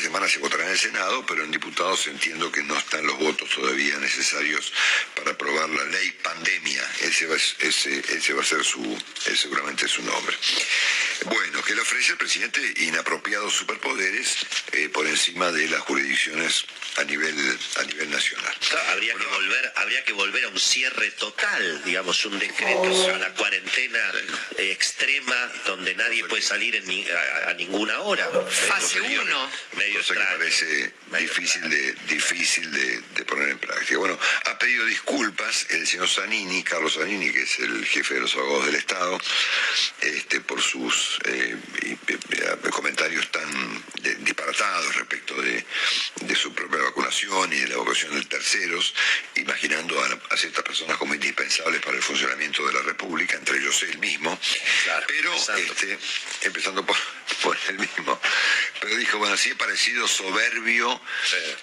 semana se votará en el Senado, pero en diputados entiendo que no están los votos todavía necesarios para aprobar la ley pandemia. Ese va a ser seguramente su nombre. Bueno, que le ofrece al presidente inapropiados superpoderes por encima de las jurisdicciones a nivel nacional. Habría que volver a un cierre total, digamos, un decreto, a la cuarentena extrema, donde nadie puede salir a ninguna hora. Fase 1. Medio extraño. Que parece difícil de poner en práctica. Bueno, ha pedido disculpas el señor Zanini, Carlos Zanini, que es el jefe de los abogados del Estado, por sus comentarios tan disparatados respecto de su propia vacunación y de la vacunación de terceros, imaginando a ciertas personas como indispensables para el funcionamiento de la República, entre ellos él mismo, pero empezando por él mismo. Pero dijo, bueno, sí he parecido soberbio,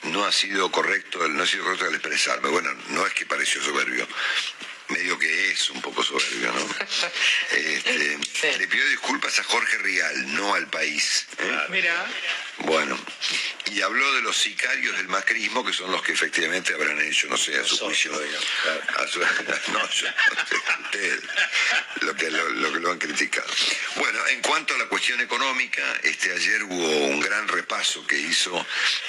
no ha sido correcto al expresarme. Bueno, no es que pareció soberbio, medio que es un poco soberbio, ¿no? Le pidió disculpas a Jorge Rial, no al país. Mira. Bueno, y habló de los sicarios del macrismo, que son los que efectivamente habrán hecho, no sé, a su juicio. Ustedes, lo que lo han criticado. Bueno, en cuanto a la cuestión económica, ayer hubo un gran repaso que hizo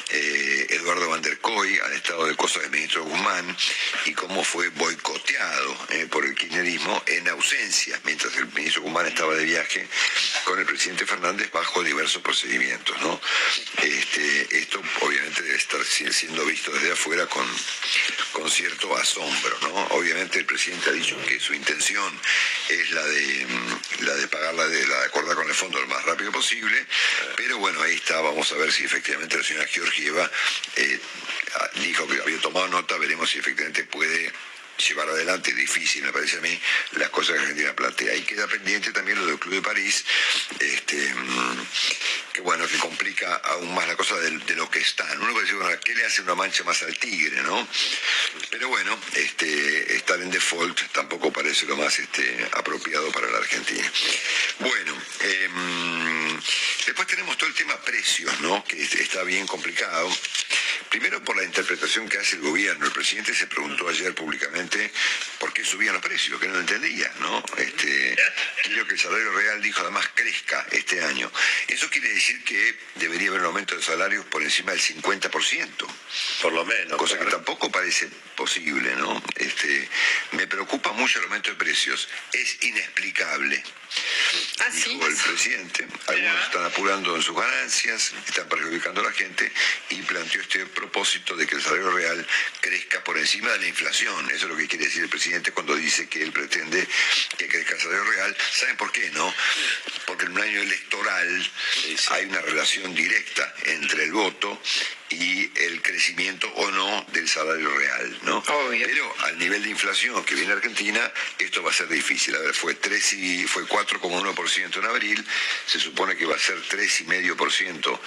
Eduardo Eduardo Van der Koy al estado de cosas del ministro Guzmán y cómo fue boicoteado por el kirchnerismo en ausencia, mientras el ministro Guzmán estaba de viaje con el presidente Fernández bajo diversos procedimientos, ¿no? Esto obviamente debe estar siendo visto desde afuera con cierto asombro, ¿no? Obviamente el presidente ha dicho que su intención es la de pagar la de acordar con el fondo lo más rápido posible, pero bueno, ahí está, vamos a ver si efectivamente la señora Georgieva dijo que había tomado nota, veremos si efectivamente puede llevar adelante, difícil me parece a mí, las cosas que Argentina plantea. Ahí queda pendiente también lo del Club de París, que bueno, que complica aún más la cosa de lo que están. Uno puede decir, bueno, ¿qué le hace una mancha más al tigre, no? Pero bueno, estar en default tampoco parece lo más apropiado para la Argentina. Bueno, después tenemos todo el tema precios, ¿no? Que está bien complicado. Primero por la interpretación que hace el gobierno. El presidente se preguntó ayer públicamente por qué subían los precios, que no lo entendía, ¿no? Creo que el salario real, dijo, además crezca este año. Eso quiere decir que debería haber un aumento de salarios por encima del 50%. Por lo menos. Cosa que tampoco parece posible, ¿no? Me preocupa mucho el aumento de precios. Es inexplicable. Dijo el presidente. Algunos están apurando en sus ganancias, están perjudicando a la gente y planteó este propósito de que el salario real crezca por encima de la inflación. Eso es lo que quiere decir el presidente cuando dice que él pretende que crezca el salario real. ¿Saben por qué, no? Porque en un año electoral hay una relación directa entre el voto y el crecimiento o no del salario real, ¿no? Obvio. Pero al nivel de inflación que viene Argentina, esto va a ser difícil. A ver, fue 4,1% en abril, se supone que va a ser 3,5%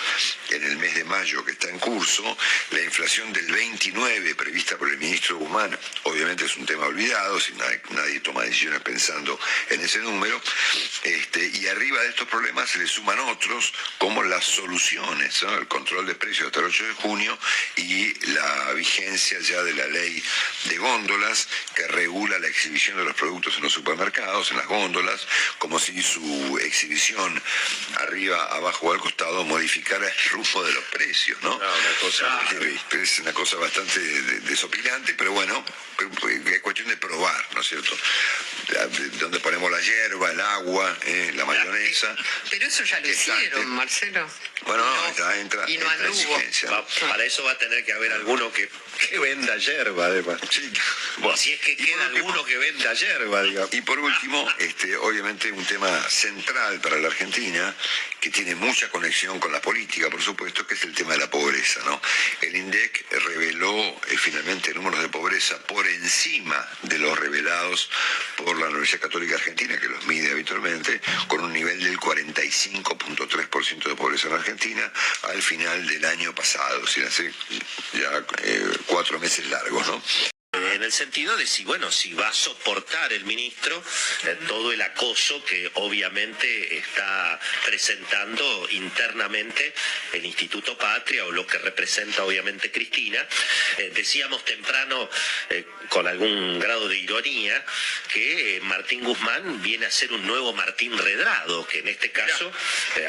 en el mes de mayo que está en curso. La inflación del 29 prevista por el ministro Guzmán, obviamente es un tema olvidado, si nadie toma decisiones pensando en ese número, y arriba de estos problemas se le suman otros, como las soluciones, ¿no? El control de precios hasta el 8 de junio y la vigencia ya de la ley de góndolas que regula la exhibición de los productos en los supermercados, en las góndolas, como si su exhibición arriba, abajo o al costado modificara el rumbo de los precios, ¿no? Es una cosa bastante desopilante, pero bueno, es cuestión de probar, ¿no es cierto? Donde ponemos la hierba, el agua, la mayonesa. Pero eso ya lo hicieron, Marcelo. Bueno, entra la exigencia. Para eso va a tener que haber alguno que venda hierba, además. Sí. Bueno, si es que queda alguno que venda hierba, digamos. Y por último, obviamente un tema central para la Argentina, que tiene mucha conexión con la política, por supuesto, que es el tema de la pobreza, ¿no? El INDEC reveló finalmente números de pobreza por encima de los revelados por la Universidad Católica Argentina, que los mide habitualmente, con un nivel del 45,3% de pobreza en Argentina al final del año pasado, es decir, hace ya 4 meses largos, ¿no? En el sentido de si va a soportar el ministro todo el acoso que obviamente está presentando internamente el Instituto Patria o lo que representa obviamente Cristina. Decíamos temprano, con algún grado de ironía, que Martín Guzmán viene a ser un nuevo Martín Redrado, que en este caso,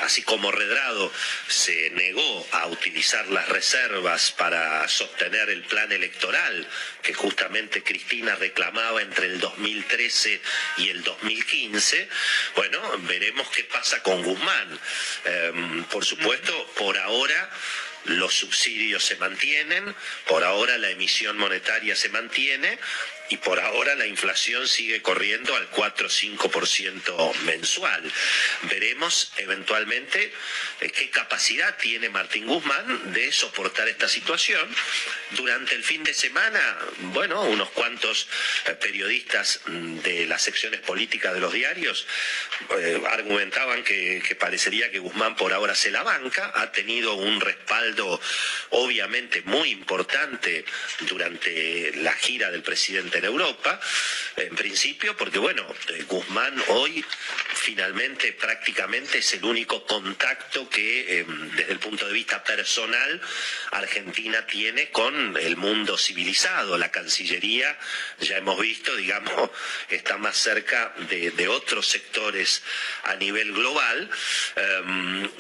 así como Redrado se negó a utilizar las reservas para sostener el plan electoral que justamente Cristina reclamaba entre el 2013 y el 2015, bueno, veremos qué pasa con Guzmán. Por supuesto, por ahora los subsidios se mantienen, por ahora la emisión monetaria se mantiene y por ahora la inflación sigue corriendo al 4 o 5% mensual. Veremos eventualmente qué capacidad tiene Martín Guzmán de soportar esta situación. Durante el fin de semana, bueno, unos cuantos periodistas de las secciones políticas de los diarios argumentaban que parecería que Guzmán por ahora se la banca, ha tenido un respaldo obviamente muy importante durante la gira del presidente en Europa, en principio, porque bueno, Guzmán hoy finalmente prácticamente es el único contacto que desde el punto de vista personal Argentina tiene con el mundo civilizado. La Cancillería, ya hemos visto, digamos, está más cerca de otros sectores a nivel global,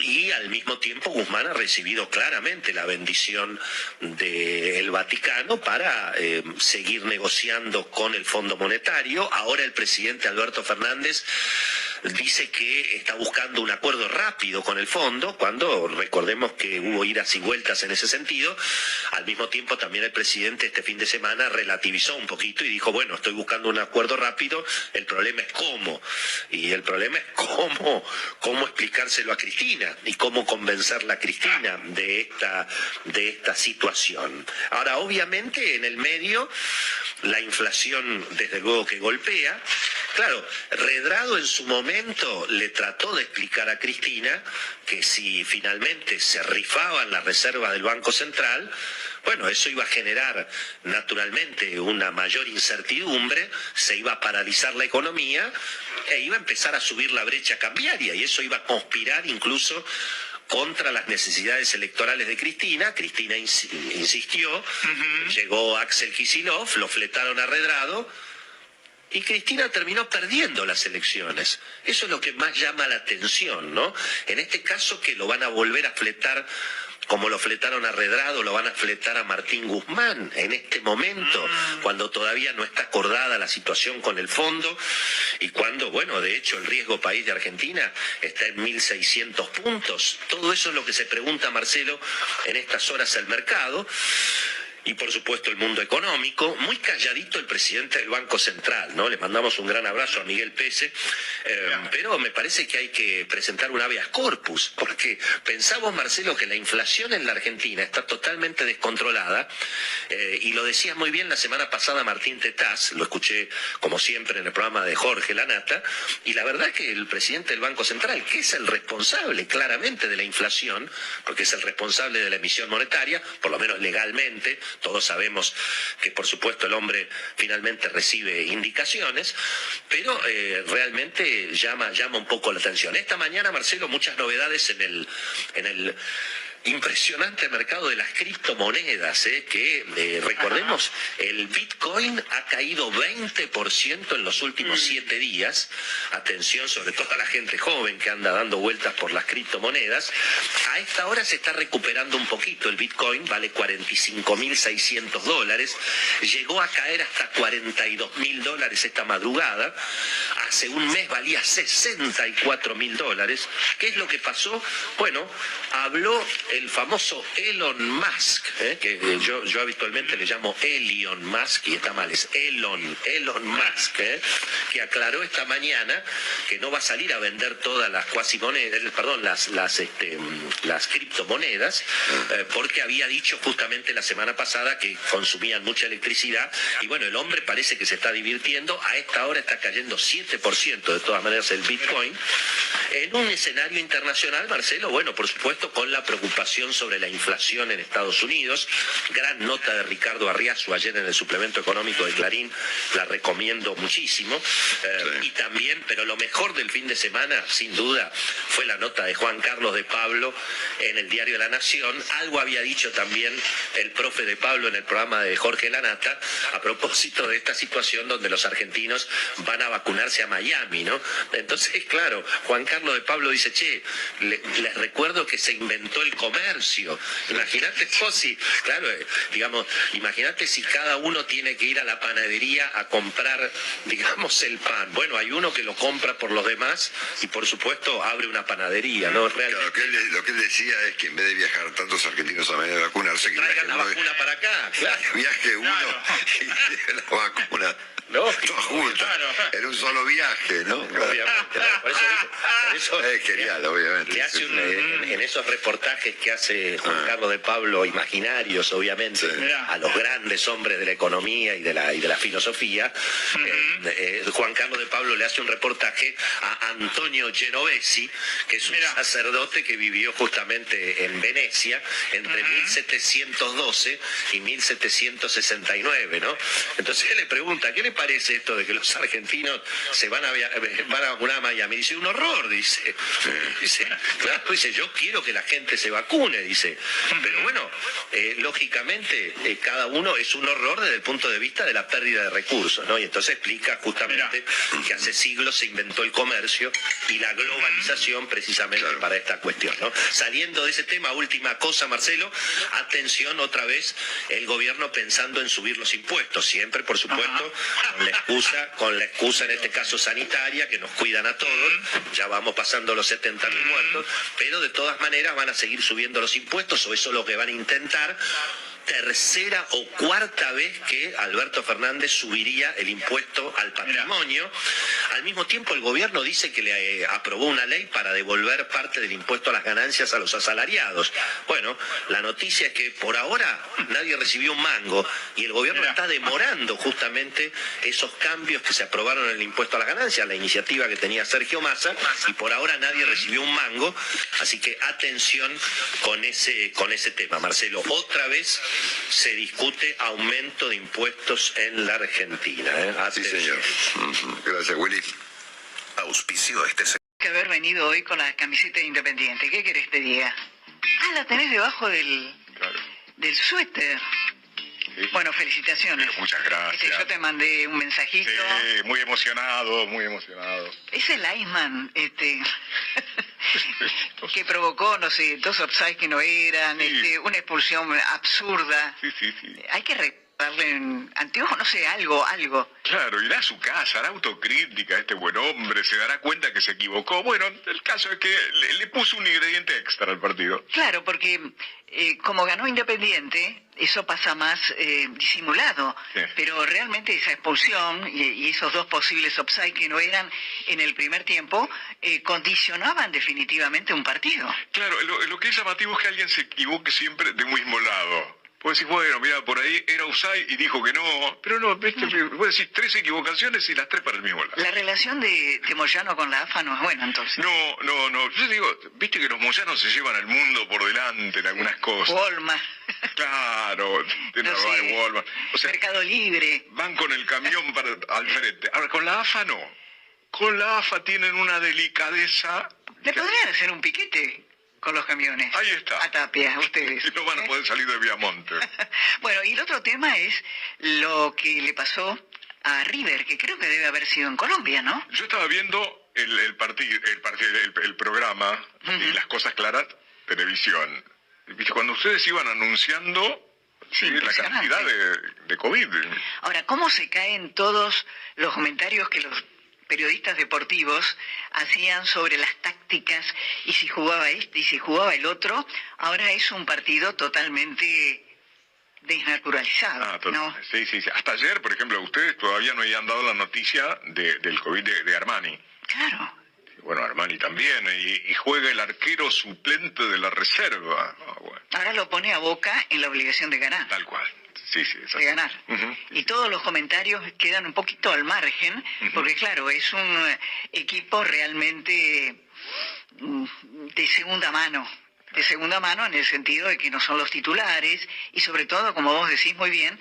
y al mismo tiempo Guzmán ha recibido claramente claramente la bendición del Vaticano para seguir negociando con el Fondo Monetario. Ahora el presidente Alberto Fernández dice que está buscando un acuerdo rápido con el fondo, cuando recordemos que hubo idas y vueltas en ese sentido. Al mismo tiempo también el presidente este fin de semana relativizó un poquito y dijo, bueno, estoy buscando un acuerdo rápido, el problema es cómo. Y el problema es cómo explicárselo a Cristina y cómo convencerla a Cristina de esta situación. Ahora, obviamente, en el medio, la inflación desde luego que golpea. Claro, Redrado en su momento le trató de explicar a Cristina que si finalmente se rifaban las reservas del Banco Central, bueno, eso iba a generar naturalmente una mayor incertidumbre, se iba a paralizar la economía e iba a empezar a subir la brecha cambiaria, y eso iba a conspirar incluso contra las necesidades electorales de Cristina. Cristina insistió, llegó Axel Kicillof, lo fletaron a Redrado, y Cristina terminó perdiendo las elecciones. Eso es lo que más llama la atención, ¿no? En este caso, que lo van a volver a fletar, como lo fletaron a Redrado, lo van a fletar a Martín Guzmán en este momento, cuando todavía no está acordada la situación con el fondo, y cuando, bueno, de hecho el riesgo país de Argentina está en 1.600 puntos. Todo eso es lo que se pregunta, Marcelo, en estas horas el mercado. Y por supuesto el mundo económico, muy calladito el presidente del Banco Central, ¿no? Le mandamos un gran abrazo a Miguel Pese, pero me parece que hay que presentar un habeas corpus, porque pensamos, Marcelo, que la inflación en la Argentina está totalmente descontrolada, y lo decía muy bien la semana pasada Martín Tetaz, lo escuché como siempre en el programa de Jorge Lanata, y la verdad que el presidente del Banco Central, que es el responsable claramente de la inflación, porque es el responsable de la emisión monetaria, por lo menos legalmente, todos sabemos que por supuesto el hombre finalmente recibe indicaciones, pero realmente llama un poco la atención. Esta mañana, Marcelo, muchas novedades en el impresionante mercado de las criptomonedas, que recordemos, el Bitcoin ha caído 20% en los últimos 7 días. Atención, sobre todo a la gente joven que anda dando vueltas por las criptomonedas. A esta hora se está recuperando un poquito el Bitcoin, vale $45.600, llegó a caer hasta $42.000 esta madrugada. Hace un mes valía $64.000. ¿Qué es lo que pasó? Bueno, habló el famoso Elon Musk, que yo habitualmente le llamo Elon Musk, y está mal, es Elon Musk, que aclaró esta mañana que no va a salir a vender todas las cuasimonedas, perdón, las criptomonedas, porque había dicho justamente la semana pasada que consumían mucha electricidad, y bueno, el hombre parece que se está divirtiendo. A esta hora está cayendo 7% de todas maneras el Bitcoin, en un escenario internacional, Marcelo, bueno, por supuesto con la preocupación sobre la inflación en Estados Unidos. Gran nota de Ricardo Arriazu ayer en el suplemento económico de Clarín, la recomiendo muchísimo. Y también, pero lo mejor del fin de semana, sin duda, fue la nota de Juan Carlos de Pablo en el diario La Nación. Algo había dicho también el profe de Pablo en el programa de Jorge Lanata, a propósito de esta situación donde los argentinos van a vacunarse a Miami, ¿no? Entonces, claro, Juan Carlos de Pablo dice, che, les recuerdo que se inventó el comercio. Imagínate, Josi, claro, digamos, imagínate si cada uno tiene que ir a la panadería a comprar, digamos, el pan. Bueno, hay uno que lo compra por los demás y por supuesto abre una panadería, ¿no? Realmente, claro, lo que él decía es que en vez de viajar tantos argentinos a Miami a vacunarse, que traigan la vacuna para acá, claro. Viaje uno y la vacuna. No, claro. En un solo viaje, ¿no? Obviamente, ¿no? Por eso es genial, obviamente. Le hace en esos reportajes que hace Juan Carlos de Pablo, imaginarios, obviamente, a los grandes hombres de la economía y de la filosofía, Juan Carlos de Pablo le hace un reportaje a Antonio Genovesi, que es un sacerdote que vivió justamente en Venecia entre 1712 y 1769, ¿no? Entonces él le pregunta, ¿qué le parece esto de que los argentinos se van a vacunar a Miami? Dice, un horror, dice. Claro, dice, yo quiero que la gente se vacune, dice. Pero bueno, lógicamente, cada uno es un horror desde el punto de vista de la pérdida de recursos, ¿no? Y entonces explica justamente que hace siglos se inventó el comercio y la globalización precisamente para esta cuestión, ¿no? Saliendo de ese tema, última cosa, Marcelo, atención otra vez, el gobierno pensando en subir los impuestos, siempre por supuesto con la excusa en este caso sanitaria, que nos cuidan a todos, ya vamos pasando los 70.000 muertos, pero de todas maneras van a seguir subiendo los impuestos, o eso es lo que van a intentar. Tercera o cuarta vez que Alberto Fernández subiría el impuesto al patrimonio. Al mismo tiempo el gobierno dice que le aprobó una ley para devolver parte del impuesto a las ganancias a los asalariados. Bueno, la noticia es que por ahora nadie recibió un mango y el gobierno está demorando justamente esos cambios que se aprobaron en el impuesto a las ganancias, la iniciativa que tenía Sergio Massa, y por ahora nadie recibió un mango, así que atención con ese tema, Marcelo. Otra vez se discute aumento de impuestos en la Argentina. Sí, señor. Gracias, Willy. Auspicio Que haber venido hoy con la camiseta de Independiente. ¿Qué querés te diga? Ah, la tenés debajo del suéter. Sí. Bueno, felicitaciones. Muchas gracias. Yo te mandé un mensajito. Sí, muy emocionado, muy emocionado. Es el Iceman, que provocó, no sé, 2 offsides que no eran, una expulsión absurda. Sí. Hay que darle en anteojo, no sé, algo. Claro, irá a su casa, hará autocrítica, este buen hombre, se dará cuenta que se equivocó. Bueno, el caso es que le puso un ingrediente extra al partido. Claro, porque como ganó Independiente, eso pasa más disimulado. Sí. Pero realmente esa expulsión y esos 2 posibles offside que no eran en el primer tiempo, condicionaban definitivamente un partido. Claro, lo que es llamativo es que alguien se equivoque siempre de un mismo lado. Vos decís, bueno, mira, por ahí era offside y dijo que no, pero no, viste, vos decís 3 equivocaciones y las 3 para el mismo lado. La relación de Moyano con la AFA no es buena, entonces. No, yo digo, viste que los moyanos se llevan al mundo por delante en algunas cosas. Walmart. Claro, Walmart. O sea, Mercado Libre. Van con el camión al frente. Ahora, con la AFA no. Con la AFA tienen una delicadeza. ¿Le podrían hacer un piquete con los camiones? Ahí está. A Tapia, ustedes. Y no van a poder salir de Viamonte. Bueno, y el otro tema es lo que le pasó a River, que creo que debe haber sido en Colombia, ¿no? Yo estaba viendo el programa y las cosas claras, televisión. ¿Viste? Cuando ustedes iban anunciando la cantidad de COVID. Ahora, ¿cómo se caen todos los comentarios que los periodistas deportivos hacían sobre las tácticas y si jugaba este y si jugaba el otro? Ahora es un partido totalmente desnaturalizado, ¿no? Sí. Hasta ayer, por ejemplo, ustedes todavía no habían dado la noticia del COVID de Armani. Claro. Bueno, Armani también, y juega el arquero suplente de la reserva. Bueno. Ahora lo pone a Boca en la obligación de ganar. Tal cual. Sí, de ganar. Y todos los comentarios quedan un poquito al margen, porque claro, es un equipo realmente de segunda mano. De segunda mano en el sentido de que no son los titulares y sobre todo, como vos decís muy bien,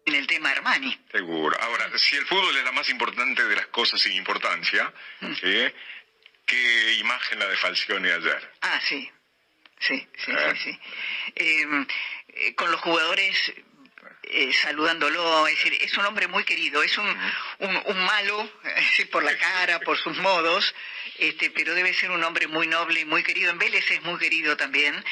en el tema Armani. Seguro. Ahora, si el fútbol es la más importante de las cosas sin importancia, ¿qué imagen la de Falcioni ayer? Ah, sí. Con los jugadores saludándolo, es decir, es un hombre muy querido, es un malo, por la cara, por sus modos, pero debe ser un hombre muy noble y muy querido. En Vélez es muy querido también,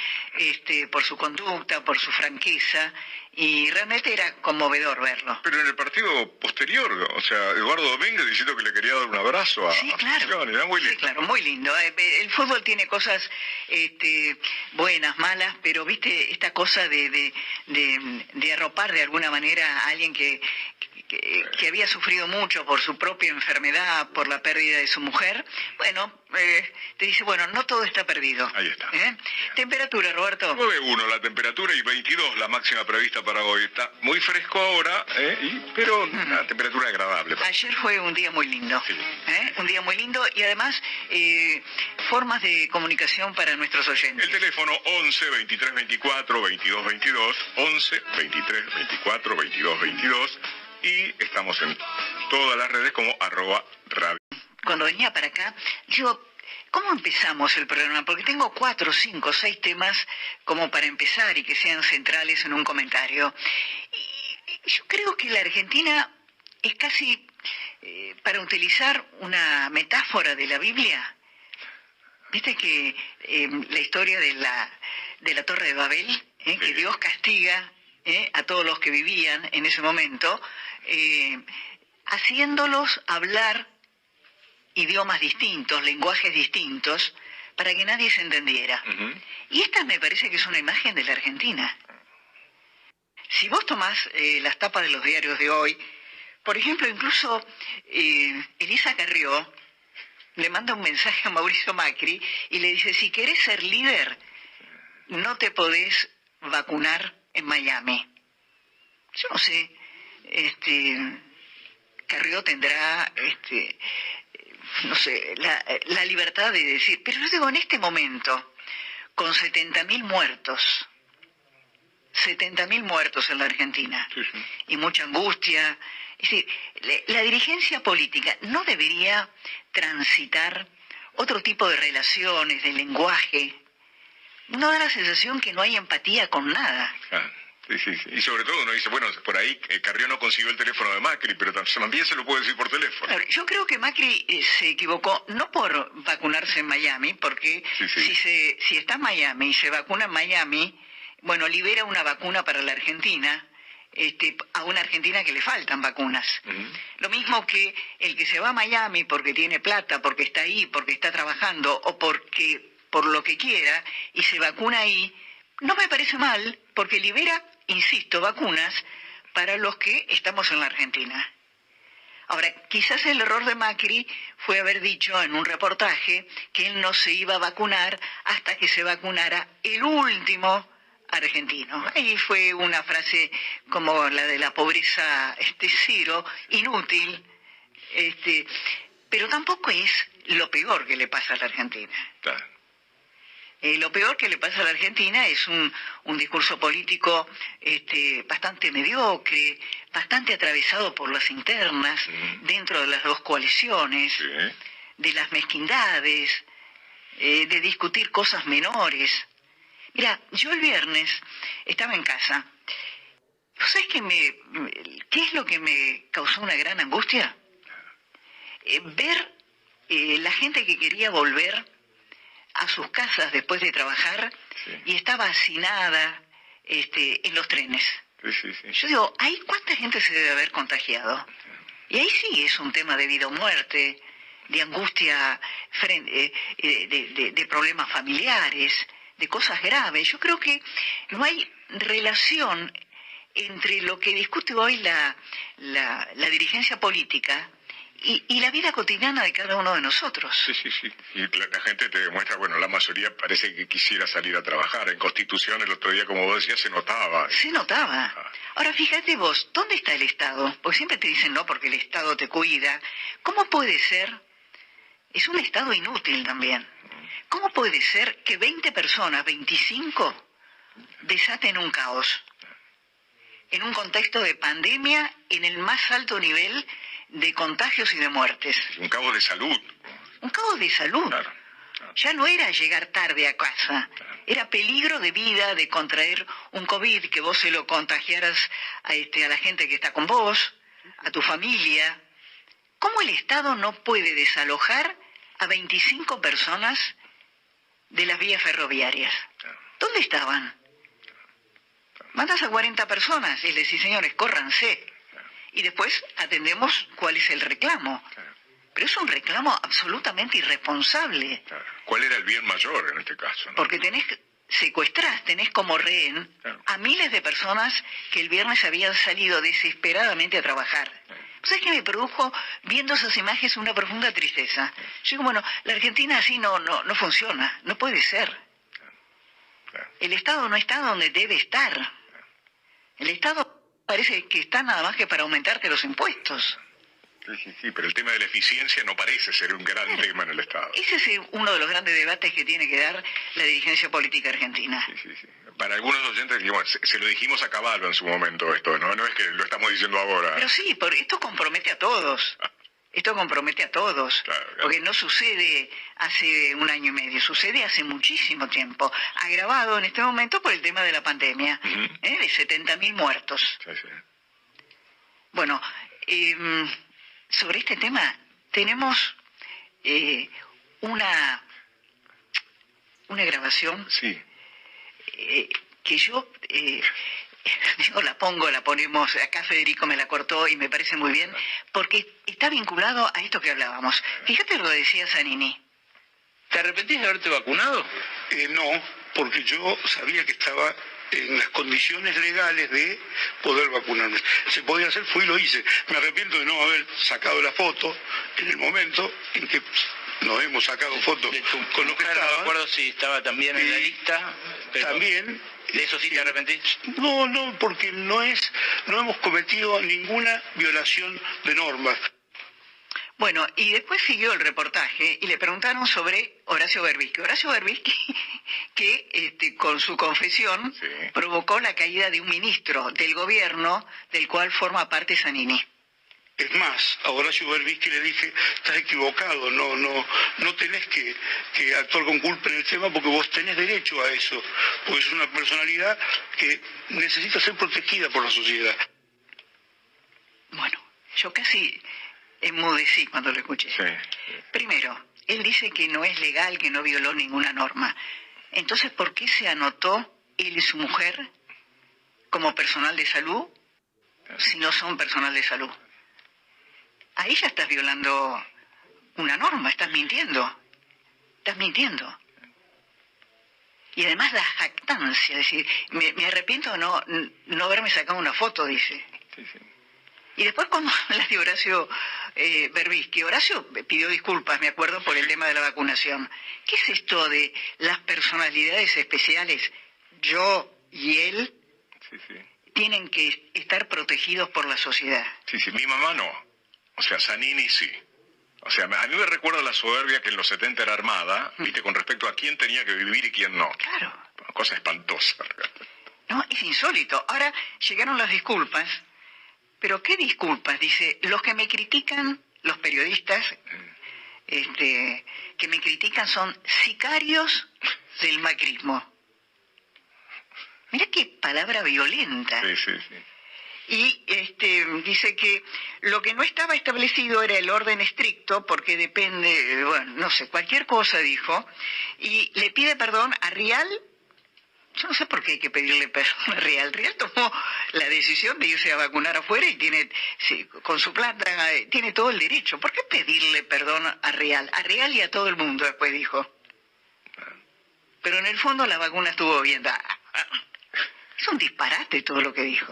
por su conducta, por su franqueza, y realmente era conmovedor verlo. Pero en el partido posterior, o sea, Eduardo Domínguez diciendo que le quería dar un abrazo a Falcioni, ¿no? Muy lindo. Sí, claro, muy lindo. El fútbol tiene cosas buenas, malas, pero viste esta cosa de arropar de alguna manera a alguien que había sufrido mucho por su propia enfermedad, por la pérdida de su mujer. Bueno, te dice, bueno, no todo está perdido. Ahí está. Temperatura, Roberto. 9.1 la temperatura y 22 la máxima prevista para hoy. Está muy fresco ahora, pero una temperatura agradable. Ayer fue un día muy lindo. Sí. Un día muy lindo y además formas de comunicación para nuestros oyentes. El teléfono 11 23 24 22 22, 11 23 24 22 22 y estamos en todas las redes como @radio. Cuando venía para acá, digo, ¿cómo empezamos el programa? Porque tengo 4, 5, 6 temas como para empezar y que sean centrales en un comentario. Y yo creo que la Argentina es casi, para utilizar una metáfora de la Biblia, viste que la historia de la Torre de Babel, que Dios castiga a todos los que vivían en ese momento, haciéndolos hablar idiomas distintos, lenguajes distintos, para que nadie se entendiera. Y esta me parece que es una imagen de la Argentina. Si vos tomás las tapas de los diarios de hoy, por ejemplo, incluso Elisa Carrió le manda un mensaje a Mauricio Macri y le dice, si querés ser líder, no te podés vacunar en Miami. Yo no sé, Carrió tendrá, no sé, la libertad de decir, pero yo digo, en este momento, con 70.000 muertos, 70.000 muertos en la Argentina, y mucha angustia, es decir, la dirigencia política no debería transitar otro tipo de relaciones, de lenguaje. No da la sensación que no hay empatía con nada. Sí. Y sobre todo uno dice, bueno, por ahí Carrió no consiguió el teléfono de Macri, pero también se lo puede decir por teléfono. Yo creo que Macri se equivocó, no por vacunarse en Miami, porque si está en Miami y se vacuna en Miami, bueno, libera una vacuna para la Argentina, a una Argentina que le faltan vacunas. Lo mismo que el que se va a Miami porque tiene plata, porque está ahí, porque está trabajando, o por lo que quiera, y se vacuna ahí, no me parece mal, porque libera, insisto, vacunas para los que estamos en la Argentina. Ahora, quizás el error de Macri fue haber dicho en un reportaje que él no se iba a vacunar hasta que se vacunara el último argentino. Ahí fue una frase como la de la pobreza cero, inútil, pero tampoco es lo peor que le pasa a la Argentina. Lo peor que le pasa a la Argentina es un discurso político bastante mediocre, bastante atravesado por las internas, dentro de las dos coaliciones, de las mezquindades, de discutir cosas menores. Mira, yo el viernes estaba en casa. ¿Sabes qué es lo que me causó una gran angustia? Ver la gente que quería volver a sus casas después de trabajar y estaba hacinada en los trenes. Yo digo, ¿ahí cuánta gente se debe haber contagiado? Y ahí sí es un tema de vida o muerte, de angustia, de problemas familiares, de cosas graves. Yo creo que no hay relación entre lo que discute hoy la dirigencia política y la vida cotidiana de cada uno de nosotros. Sí. Y la gente te demuestra, bueno, la mayoría parece que quisiera salir a trabajar. En Constitución el otro día, como vos decías, se notaba. Se notaba. Ahora, fíjate vos, ¿dónde está el Estado? Porque siempre te dicen, no, porque el Estado te cuida. ¿Cómo puede ser? Es un Estado inútil también. ¿Cómo puede ser que 20 personas, 25, desaten un caos? En un contexto de pandemia, en el más alto nivel de contagios y de muertes. Un caos de salud. Un caos de salud. Claro. Ya no era llegar tarde a casa. Era peligro de vida, de contraer un COVID, que vos se lo contagiaras a la gente que está con vos, a tu familia. ¿Cómo el Estado no puede desalojar a 25 personas de las vías ferroviarias? ¿Dónde estaban? Mandas a 40 personas y les decís, señores, córranse. Y después atendemos cuál es el reclamo. Pero es un reclamo absolutamente irresponsable. ¿Cuál era el bien mayor en este caso? Porque tenés como rehén a miles de personas que el viernes habían salido desesperadamente a trabajar. ¿Sabes qué me produjo, viendo esas imágenes, una profunda tristeza? Yo digo, bueno, la Argentina así no funciona, no puede ser. El Estado no está donde debe estar. El Estado parece que está nada más que para aumentarte los impuestos. Sí, pero el tema de la eficiencia no parece ser un gran tema en el Estado. Ese es uno de los grandes debates que tiene que dar la dirigencia política argentina. Sí. Para algunos oyentes, digamos, se lo dijimos a Caballo en su momento esto, ¿no? No es que lo estamos diciendo ahora. Pero sí, porque esto compromete a todos. Esto compromete a todos. Claro. Porque no sucede hace un año y medio, sucede hace muchísimo tiempo. Agravado en este momento por el tema de la pandemia, de 70.000 muertos. Sí. Bueno, sobre este tema tenemos una grabación que yo la ponemos, acá Federico me la cortó y me parece muy bien, porque está vinculado a esto que hablábamos. Fíjate lo que decía Zanini. ¿Te arrepentís de haberte vacunado? No, porque yo sabía que estaba en las condiciones legales de poder vacunarme. Se podía hacer, fui y lo hice. Me arrepiento de no haber sacado la foto en el momento en que nos hemos sacado fotos con lo que estaba. No recuerdo si estaba también en la lista. Pero también. ¿De eso sí te arrepentís? No, porque no hemos cometido ninguna violación de normas. Bueno, y después siguió el reportaje y le preguntaron sobre Horacio Berbisky. Horacio Berbisky, que con su confesión provocó la caída de un ministro del gobierno del cual forma parte Zanini. Es más, a Horacio Berbisky le dije, estás equivocado, no tenés que actuar con culpa en el tema porque vos tenés derecho a eso, porque es una personalidad que necesita ser protegida por la sociedad. Bueno, yo casi enmudecí cuando lo escuché. Primero, él dice que no es legal, que no violó ninguna norma. Entonces, ¿por qué se anotó él y su mujer como personal de salud si no son personal de salud? Ahí ya estás violando una norma, estás mintiendo. Estás mintiendo. Y además la jactancia, es decir, me arrepiento de no haberme sacado una foto, dice. Y después cuando habla de Horacio Berbisky, Horacio pidió disculpas, me acuerdo, por el tema de la vacunación. ¿Qué es esto de las personalidades especiales? Yo y él tienen que estar protegidos por la sociedad. Sí, mi mamá no. O sea, Zanini sí. O sea, a mí me recuerda la soberbia que en los 70 era armada, ¿viste? Con respecto a quién tenía que vivir y quién no. Claro. Una cosa espantosa. No, es insólito. Ahora llegaron las disculpas, pero ¿qué disculpas? Dice, los que me critican, los periodistas, que me critican son sicarios del macrismo. Mira qué palabra violenta. Sí. Y dice que lo que no estaba establecido era el orden estricto, porque depende, bueno, no sé, cualquier cosa dijo, y le pide perdón a Rial. Yo no sé por qué hay que pedirle perdón a Rial. Rial tomó la decisión de irse a vacunar afuera y tiene, con su plata, tiene todo el derecho. ¿Por qué pedirle perdón a Rial? A Rial y a todo el mundo, después dijo. Pero en el fondo la vacuna estuvo bien. Es un disparate todo lo que dijo.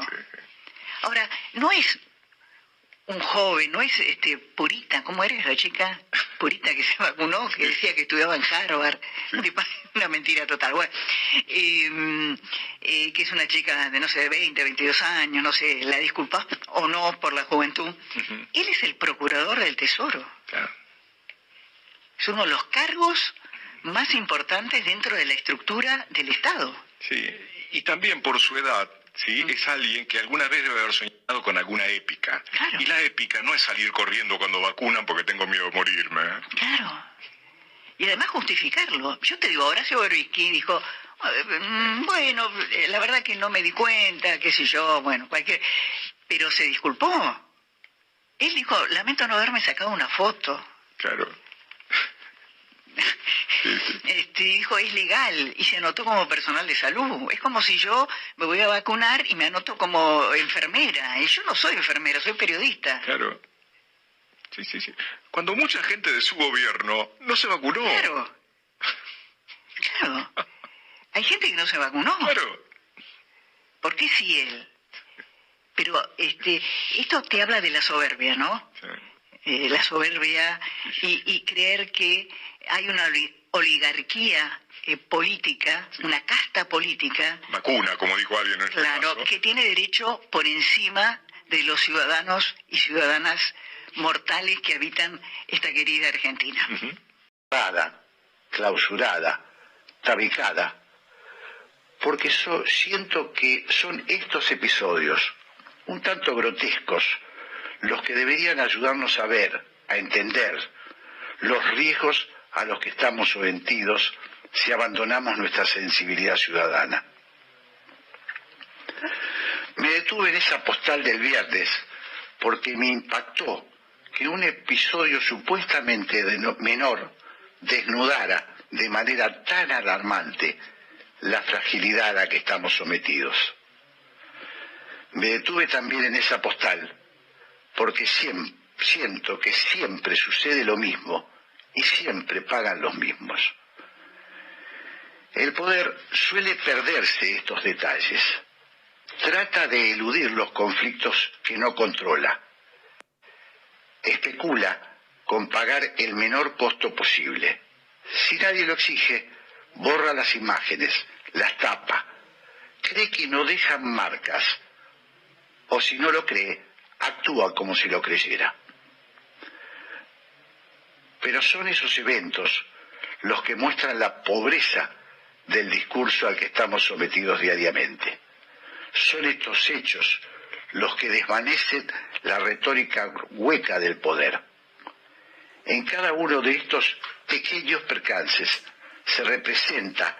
Ahora, no es un joven, no es Purita, ¿cómo eres la chica? Purita que se vacunó, que decía que estudiaba en Harvard. Una mentira total. Bueno, que es una chica de, no sé, de 20, 22 años, no sé, la disculpa o no por la juventud. Él es el procurador del Tesoro. Es uno de los cargos más importantes dentro de la estructura del Estado. Sí, y también por su edad. Sí, es alguien que alguna vez debe haber soñado con alguna épica. Claro. Y la épica no es salir corriendo cuando vacunan porque tengo miedo de morirme. Claro. Y además justificarlo. Yo te digo, Horacio Berbisky dijo, bueno, la verdad que no me di cuenta, qué sé yo, bueno, cualquier... Pero se disculpó. Él dijo, lamento no haberme sacado una foto. Claro. Dijo, es legal, y se anotó como personal de salud. Es como si yo me voy a vacunar y me anoto como enfermera. Y yo no soy enfermera, soy periodista. Claro. Sí. Cuando mucha gente de su gobierno no se vacunó. Claro. Hay gente que no se vacunó. Claro. ¿Por qué sí él? Pero esto te habla de la soberbia, ¿no? Sí. La soberbia y creer que hay una oligarquía política, una casta política. Vacuna, como dijo alguien en este caso. Que tiene derecho por encima de los ciudadanos y ciudadanas mortales que habitan esta querida Argentina. Clausurada, tabicada, porque siento que son estos episodios, un tanto grotescos, los que deberían ayudarnos a ver, a entender los riesgos a los que estamos sometidos si abandonamos nuestra sensibilidad ciudadana. Me detuve en esa postal del viernes porque me impactó que un episodio supuestamente menor desnudara de manera tan alarmante la fragilidad a la que estamos sometidos. Me detuve también en esa postal porque siento que siempre sucede lo mismo y siempre pagan los mismos. El poder suele perderse estos detalles. Trata de eludir los conflictos que no controla. Especula con pagar el menor costo posible. Si nadie lo exige, borra las imágenes, las tapa. Cree que no dejan marcas. O si no lo cree, actúa como si lo creyera. Pero son esos eventos los que muestran la pobreza del discurso al que estamos sometidos diariamente. Son estos hechos los que desvanecen la retórica hueca del poder. En cada uno de estos pequeños percances se representa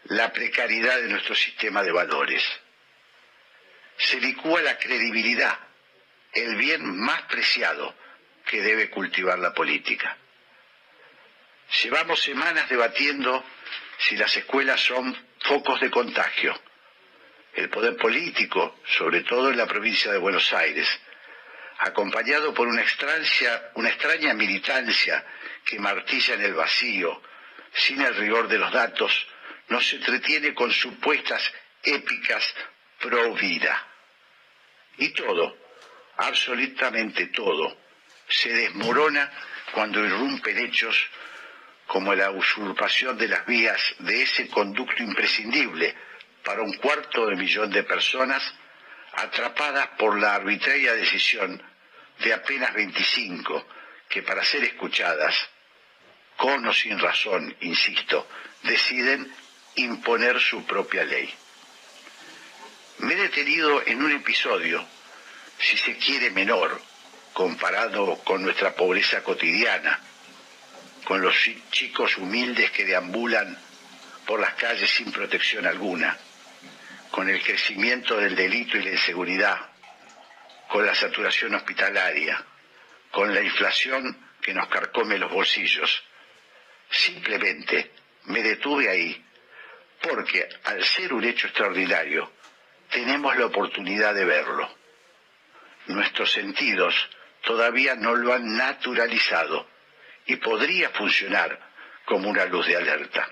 la precariedad de nuestro sistema de valores. Se licúa la credibilidad, el bien más preciado que debe cultivar la política. Llevamos semanas debatiendo si las escuelas son focos de contagio. El poder político, sobre todo en la provincia de Buenos Aires, acompañado por una extraña militancia que martilla en el vacío, sin el rigor de los datos, no se entretiene con supuestas épicas pro vida. Y todo, absolutamente todo, se desmorona cuando irrumpen hechos como la usurpación de las vías de ese conducto imprescindible para 250.000 de personas atrapadas por la arbitraria decisión de apenas 25 que, para ser escuchadas, con o sin razón, insisto, deciden imponer su propia ley. Me he detenido en un episodio, si se quiere menor, comparado con nuestra pobreza cotidiana, con los chicos humildes que deambulan por las calles sin protección alguna, con el crecimiento del delito y la inseguridad, con la saturación hospitalaria, con la inflación que nos carcome los bolsillos. Simplemente me detuve ahí porque, al ser un hecho extraordinario, tenemos la oportunidad de verlo. Nuestros sentidos todavía no lo han naturalizado y podría funcionar como una luz de alerta.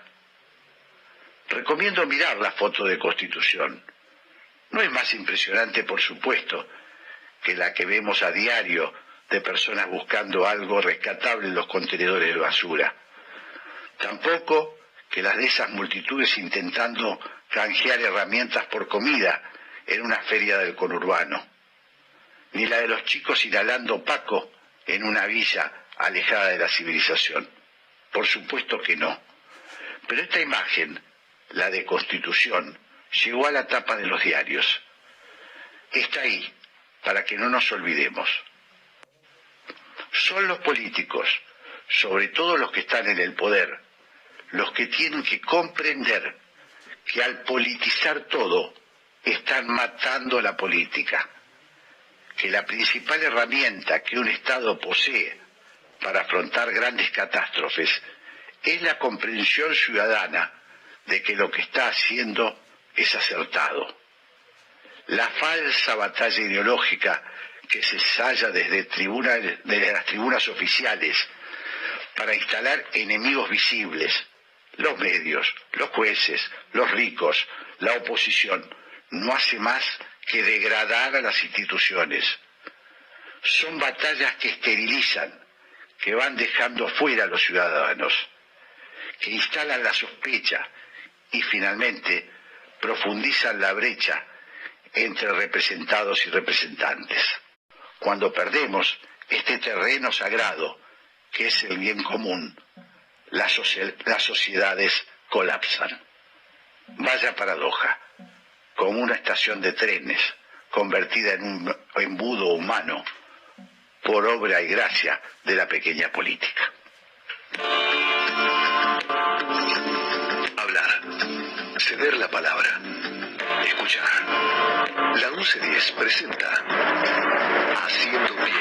Recomiendo mirar la foto de Constitución. No es más impresionante, por supuesto, que la que vemos a diario de personas buscando algo rescatable en los contenedores de basura. Tampoco que las de esas multitudes intentando canjear herramientas por comida en una feria del conurbano. Ni la de los chicos inhalando Paco en una villa alejada de la civilización. Por supuesto que no. Pero esta imagen, la de Constitución, llegó a la tapa de los diarios. Está ahí, para que no nos olvidemos. Son los políticos, sobre todo los que están en el poder, los que tienen que comprender que al politizar todo, están matando la política. Que la principal herramienta que un Estado posee para afrontar grandes catástrofes es la comprensión ciudadana de que lo que está haciendo es acertado. La falsa batalla ideológica que se ensaya desde las tribunas oficiales para instalar enemigos visibles, los medios, los jueces, los ricos, la oposición, no hace más que degradar a las instituciones. Son batallas que esterilizan, que van dejando fuera a los ciudadanos, que instalan la sospecha y finalmente profundizan la brecha entre representados y representantes. Cuando perdemos, este terreno sagrado que es el bien común, las sociedades colapsan. Vaya paradoja, como una estación de trenes convertida en un embudo humano por obra y gracia de la pequeña política. Hablar, ceder la palabra, escuchar. La 1110 presenta Haciendo Pie.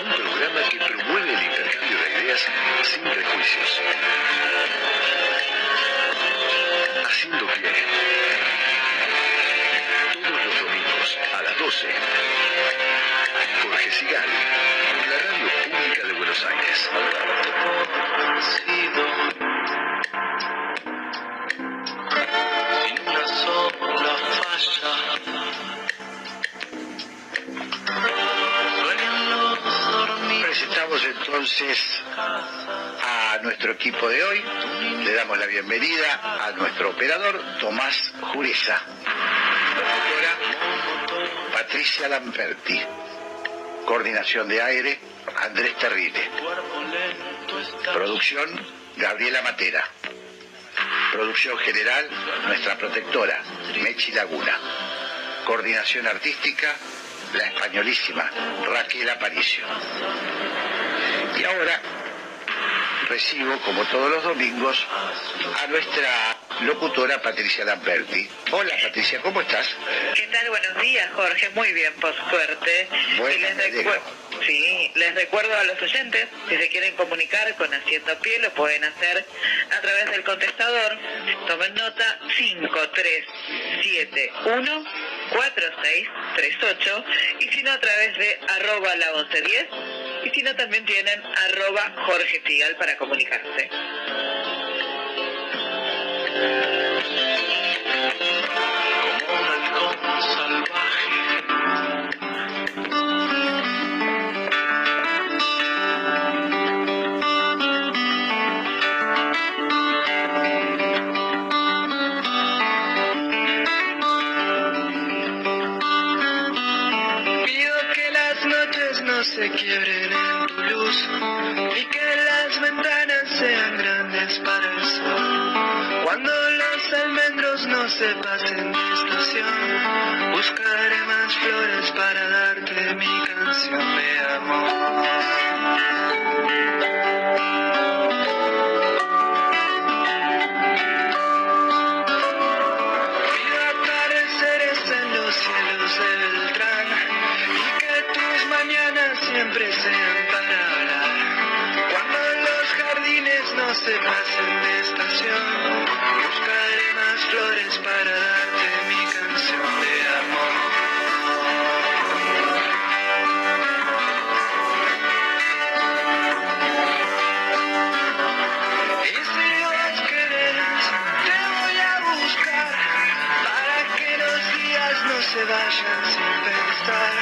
Un programa que promueve el intercambio de ideas sin prejuicios. Haciendo Pie. Todos los domingos a las 12. Jorge Sigal, la radio pública de Buenos Aires. Presentamos entonces a nuestro equipo de hoy. Le damos la bienvenida a nuestro operador Tomás Jureza, locutora Patricia Lamperti, coordinación de aire Andrés Terrible, producción Gabriela Matera, producción general nuestra protectora Mechi Laguna, coordinación artística la españolísima Raquel Aparicio. Y ahora recibo, como todos los domingos, a nuestra locutora Patricia Lamperti. Hola Patricia, ¿cómo estás? ¿Qué tal? Buenos días, Jorge. Muy bien, por suerte. Bueno, les recuerdo a los oyentes, si se quieren comunicar con Haciendo Pie, lo pueden hacer a través del contestador. Tomen nota, 5371-4638, y si no, a través de @la1110, y si no, también tienen @Jorge Sigal para comunicarse. No se quiebren en tu luz, y que las ventanas sean grandes para el sol. Cuando los almendros no se pasen de estación, buscaré más flores para darte mi canción de amor. Siempre sean para hablar. Cuando los jardines no se pasen de estación, buscaré más flores para darte mi canción de amor. Y si vos querés, te voy a buscar para que los días no se vayan sin pensar.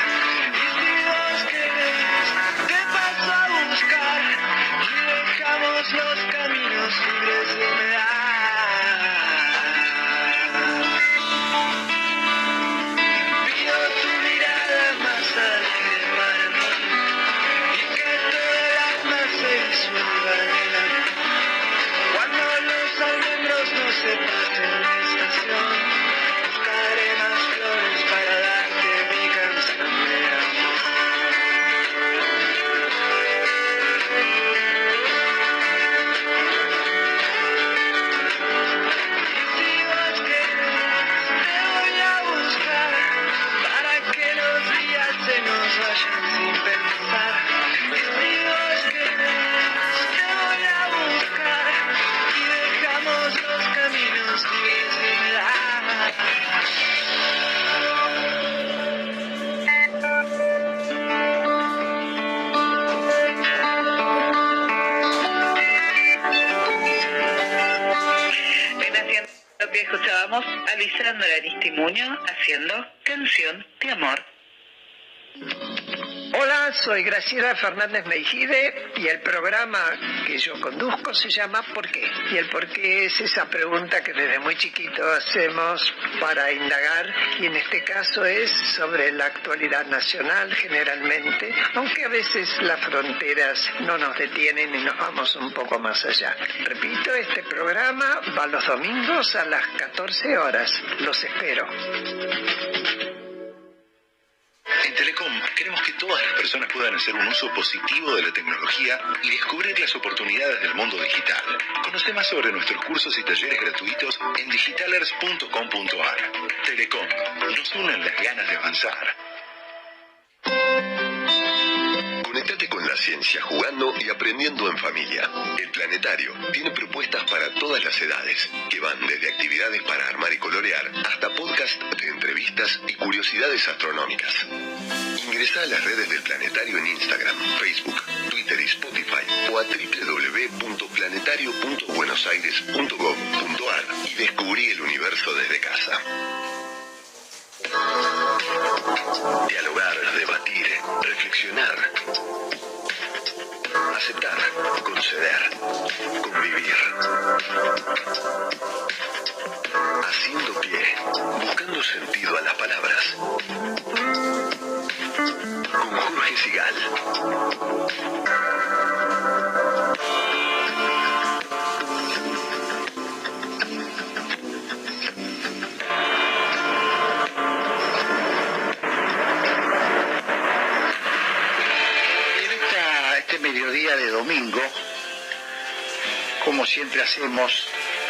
Los caminos libres de humedad. Pido tu mirada más alegre para mí, y que toda el alma se disuelva en el amor. Cuando los almendros no se pasen de estación, buscaré más flores para darte mi canción de amor. Sin pensar, y si vos querés, te voy a buscar, y dejamos los caminos libres de humedad. En Haciendo Pie escuchábamos a Lisandra Aristimuño haciendo Canción de Amor. Hola, soy Graciela Fernández Meijide y el programa que yo conduzco se llama ¿Por qué? Y el por qué es esa pregunta que desde muy chiquito hacemos para indagar, y en este caso es sobre la actualidad nacional generalmente, aunque a veces las fronteras no nos detienen y nos vamos un poco más allá. Repito, este programa va los domingos a las 14 horas. Los espero. En Telecom queremos que todas las personas puedan hacer un uso positivo de la tecnología y descubrir las oportunidades del mundo digital. Conoce más sobre nuestros cursos y talleres gratuitos en digitalers.com.ar. Telecom, nos unen las ganas de avanzar. Conectate con la ciencia jugando y aprendiendo en familia. El Planetario tiene propuestas para todas las edades, que van desde actividades para armar y colorear hasta podcast de entrevistas y curiosidades astronómicas. Ingresá a las redes del Planetario en Instagram, Facebook, Twitter y Spotify o a www.planetario.buenosaires.gov.ar y descubrí el universo desde casa. Dialogar, debatir, reflexionar, aceptar, conceder, convivir. Haciendo pie, buscando sentido a las palabras. Con Jorge Sigal. Mediodía de domingo, como siempre hacemos,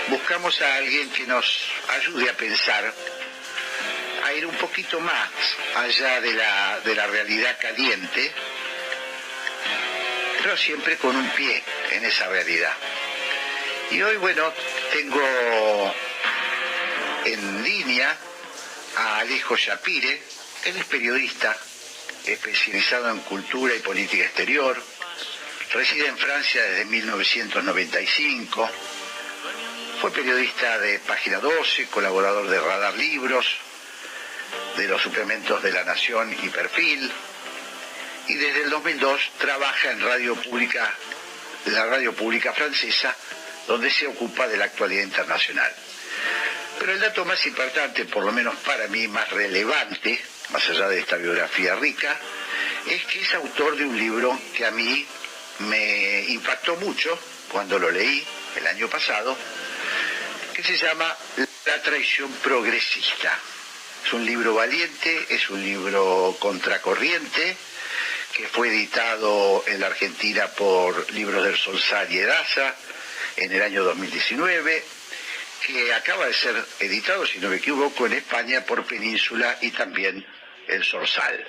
buscamos a alguien que nos ayude a pensar, a ir un poquito más allá de la realidad caliente, pero siempre con un pie en esa realidad. Y hoy, bueno, tengo en línea a Alejo Shapire. Él es periodista especializado en cultura y política exterior. Reside en Francia desde 1995, fue periodista de Página 12, colaborador de Radar Libros, de los suplementos de La Nación y Perfil, y desde el 2002 trabaja en la radio pública francesa, donde se ocupa de la actualidad internacional. Pero el dato más importante, por lo menos para mí, más relevante, más allá de esta biografía rica, es que es autor de un libro que a mí me impactó mucho cuando lo leí el año pasado, que se llama La traición progresista. Es un libro valiente, es un libro contracorriente, que fue editado en la Argentina por Libros del Solsal y Edasa en el año 2019, que acaba de ser editado, si no me equivoco, en España por Península y también el Solsal.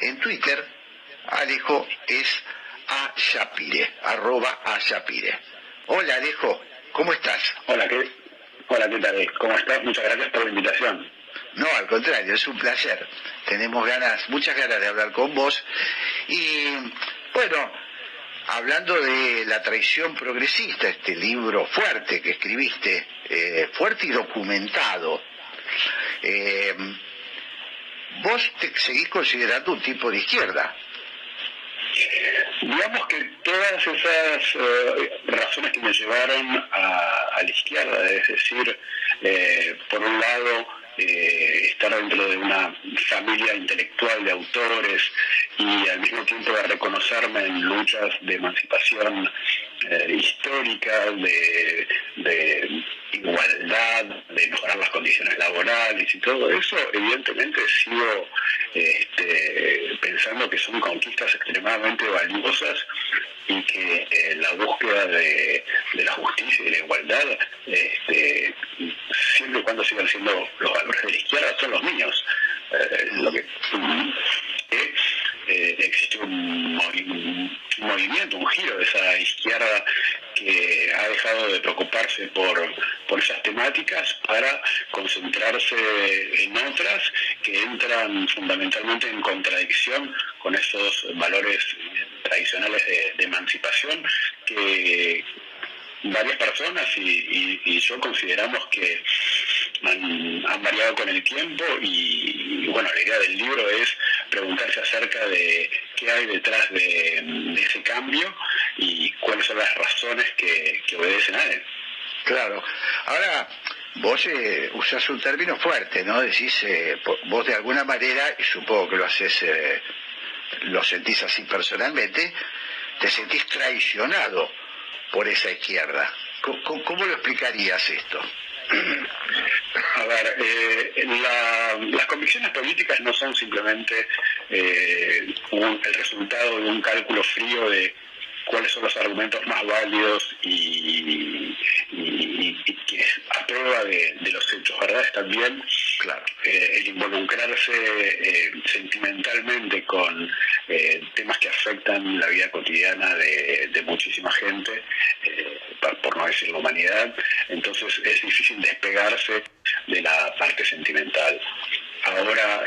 En Twitter, Alejo es @Shapire. Hola Alejo, ¿cómo estás? Hola, ¿qué tal? ¿Cómo estás? Muchas gracias por la invitación. No, al contrario, es un placer. Tenemos muchas ganas de hablar con vos. Y bueno, hablando de La traición progresista, este libro fuerte que escribiste, fuerte y documentado, vos te seguís considerando un tipo de izquierda. Digamos que todas esas razones que me llevaron a la izquierda, es decir, por un lado, estar dentro de una familia intelectual de autores y al mismo tiempo de reconocerme en luchas de emancipación histórica, de igualdad, de mejorar las condiciones laborales y todo eso, evidentemente sigo pensando que son conquistas extremadamente valiosas y que la búsqueda de la justicia y de la igualdad, siempre y cuando sigan siendo los valores de la izquierda, son los míos. Lo que existe un movimiento, un giro de esa izquierda que ha dejado de preocuparse por esas temáticas para concentrarse en otras que entran fundamentalmente en contradicción con esos valores tradicionales de emancipación que varias personas y yo consideramos que han variado con el tiempo y bueno, la idea del libro es preguntarse acerca de qué hay detrás de ese cambio y cuáles son las razones que obedecen a él. Claro. Ahora, vos usás un término fuerte, ¿no? Decís, vos de alguna manera, y supongo que lo haces, lo sentís así personalmente, te sentís traicionado por esa izquierda. ¿Cómo lo explicarías esto? A ver, las convicciones políticas no son simplemente el resultado de un cálculo frío de cuáles son los argumentos más válidos y que es a prueba de los hechos, ¿verdad? Es también el involucrarse sentimentalmente con temas que afectan la vida cotidiana de muchísima gente, por no decir la humanidad. Entonces es difícil despegarse de la parte sentimental. Ahora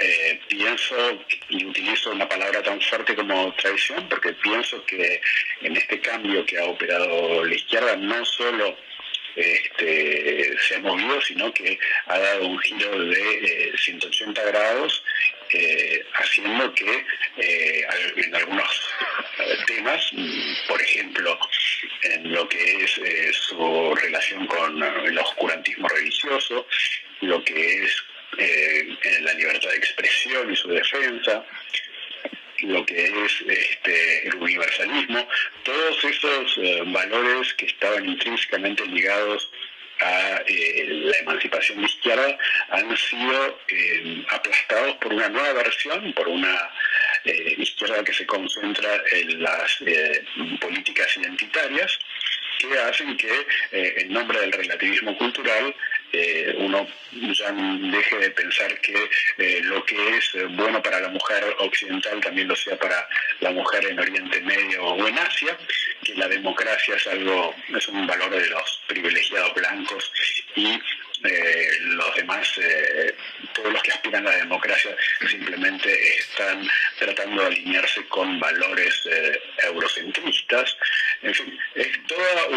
pienso y utilizo una palabra tan fuerte como traición porque pienso que en este cambio que ha operado la izquierda no solo se ha movido, sino que ha dado un giro de 180 grados, haciendo que en algunos temas, por ejemplo, en lo que es su relación con el oscurantismo religioso, lo que es la libertad de expresión y su defensa, lo que es el universalismo, todos esos valores que estaban intrínsecamente ligados a la emancipación de izquierda han sido aplastados por una nueva versión, por una izquierda que se concentra en las políticas identitarias, que hacen que en nombre del relativismo cultural uno ya deje de pensar que lo que es bueno para la mujer occidental también lo sea para la mujer en Oriente Medio o en Asia, que la democracia es un valor de los privilegiados blancos y los demás, todos los que aspiran a la democracia simplemente están tratando de alinearse con valores eurocentristas. En fin, es toda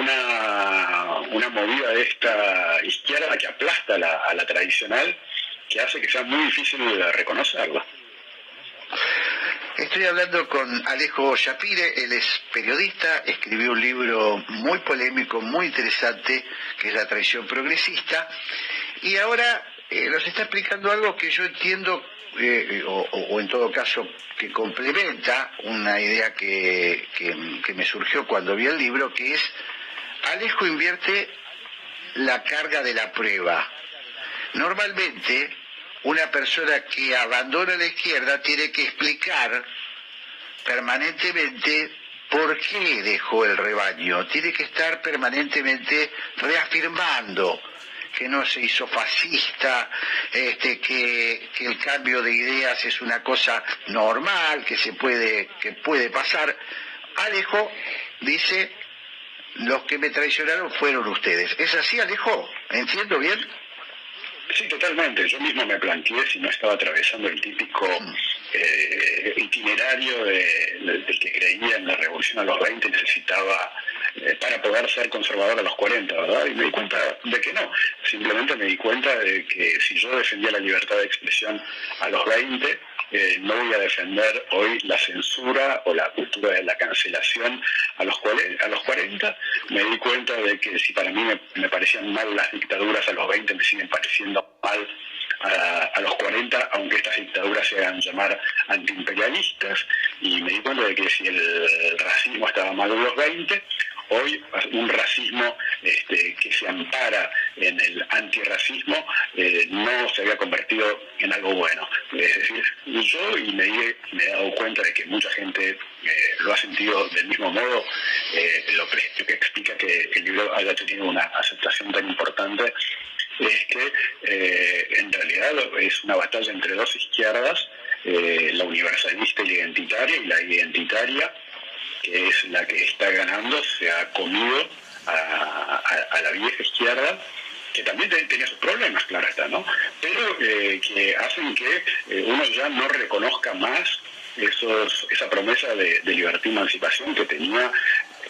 una movida de esta izquierda que aplasta a la tradicional, que hace que sea muy difícil reconocerla. Estoy hablando con Alejo Yapire, él es periodista, escribió un libro muy polémico, muy interesante, que es La traición progresista, y ahora nos está explicando algo que yo entiendo, o en todo caso, que complementa una idea que me surgió cuando vi el libro, que es, Alejo invierte la carga de la prueba. Normalmente, una persona que abandona la izquierda tiene que explicar permanentemente por qué dejó el rebaño. Tiene que estar permanentemente reafirmando que no se hizo fascista, que el cambio de ideas es una cosa normal, que puede pasar. Alejo dice, los que me traicionaron fueron ustedes. ¿Es así, Alejo? ¿Entiendo bien? Sí, totalmente. Yo mismo me planteé si no estaba atravesando el típico itinerario del que creía en la revolución a los 20 necesitaba para poder ser conservador a los 40, ¿verdad? Y me di cuenta de que no. Simplemente me di cuenta de que si yo defendía la libertad de expresión a los 20, no voy a defender hoy la censura o la cultura de la cancelación a los 40. Me di cuenta de que si para mí me parecían mal las dictaduras a los 20, me siguen pareciendo mal a los 40, aunque estas dictaduras se hagan llamar antiimperialistas, y me di cuenta de que si el racismo estaba mal en los 20, hoy un racismo que se ampara en el antirracismo no se había convertido en algo bueno. Es decir, yo me he dado cuenta de que mucha gente lo ha sentido del mismo modo, lo que explica que el libro haya tenido una aceptación tan importante es que en realidad es una batalla entre dos izquierdas, la universalista y la identitaria, y la identitaria, que es la que está ganando, se ha comido a la vieja izquierda, que también tenía sus problemas, claro está, ¿no? Pero que hacen que uno ya no reconozca más esa promesa de libertad y emancipación que tenía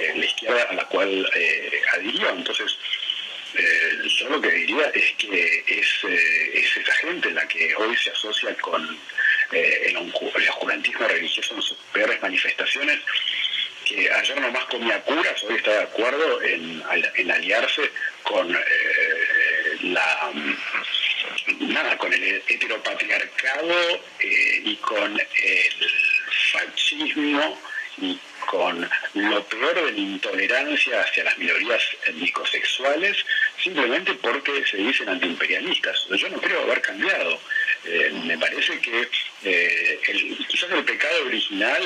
la izquierda a la cual adhirió. Entonces, Yo lo que diría es que es esa gente la que hoy se asocia con el oscurantismo religioso en sus peores manifestaciones, que ayer nomás comía curas, hoy está de acuerdo en aliarse con con el heteropatriarcado y con el fascismo y con lo peor de la intolerancia hacia las minorías étnico-sexuales, simplemente porque se dicen antiimperialistas. Yo no creo haber cambiado. Me parece que quizás el pecado original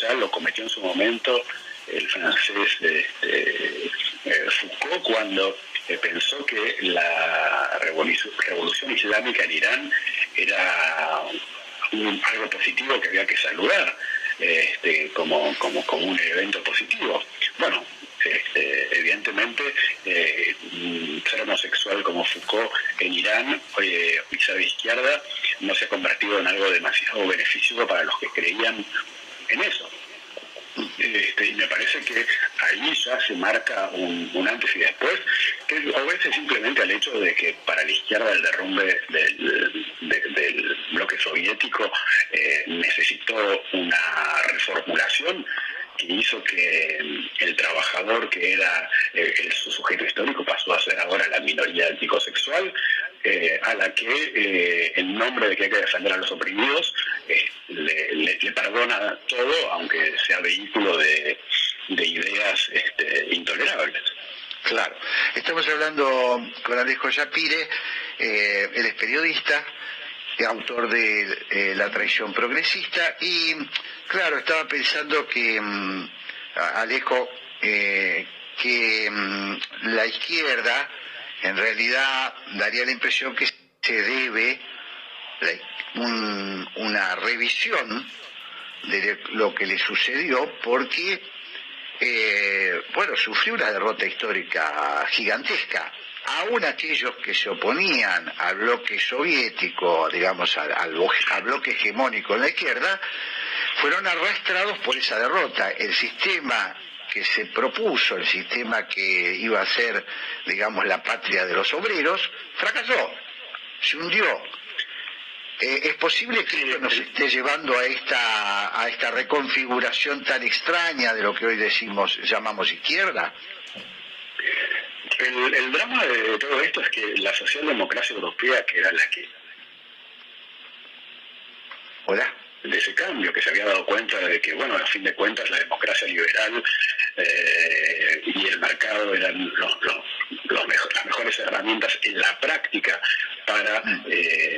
ya lo cometió en su momento el francés Foucault cuando pensó que la revolución islámica en Irán era algo positivo que había que saludar como un evento positivo. Bueno, evidentemente ser homosexual como Foucault en Irán y ser de izquierda no se ha convertido en algo demasiado beneficioso para los que creían en eso. Y me parece que ahí ya se marca un antes y después, que obedece simplemente al hecho de que para la izquierda el derrumbe del bloque soviético necesitó una reformulación que hizo que el trabajador, que era su sujeto histórico, pasó a ser ahora la minoría étnico-sexual, a la que, en nombre de que hay que defender a los oprimidos, le perdona todo, aunque sea vehículo de ideas intolerables. Claro. Estamos hablando con Alejo Yapire, él es periodista, autor de La traición progresista, y claro, estaba pensando que, Alejo, que la izquierda en realidad daría la impresión que se debe una revisión de lo que le sucedió, porque sufrió una derrota histórica gigantesca. Aún aquellos que se oponían al bloque soviético, digamos al bloque hegemónico en la izquierda, fueron arrastrados por esa derrota. El sistema que se propuso, el sistema que iba a ser, digamos, la patria de los obreros, fracasó, se hundió. ¿Es posible que esto nos esté llevando a esta reconfiguración tan extraña de lo que hoy llamamos izquierda? El drama de todo esto es que la socialdemocracia europea, que era la que... Hola. De ese cambio, que se había dado cuenta de que, bueno, a fin de cuentas la democracia liberal y el mercado eran las mejores herramientas en la práctica para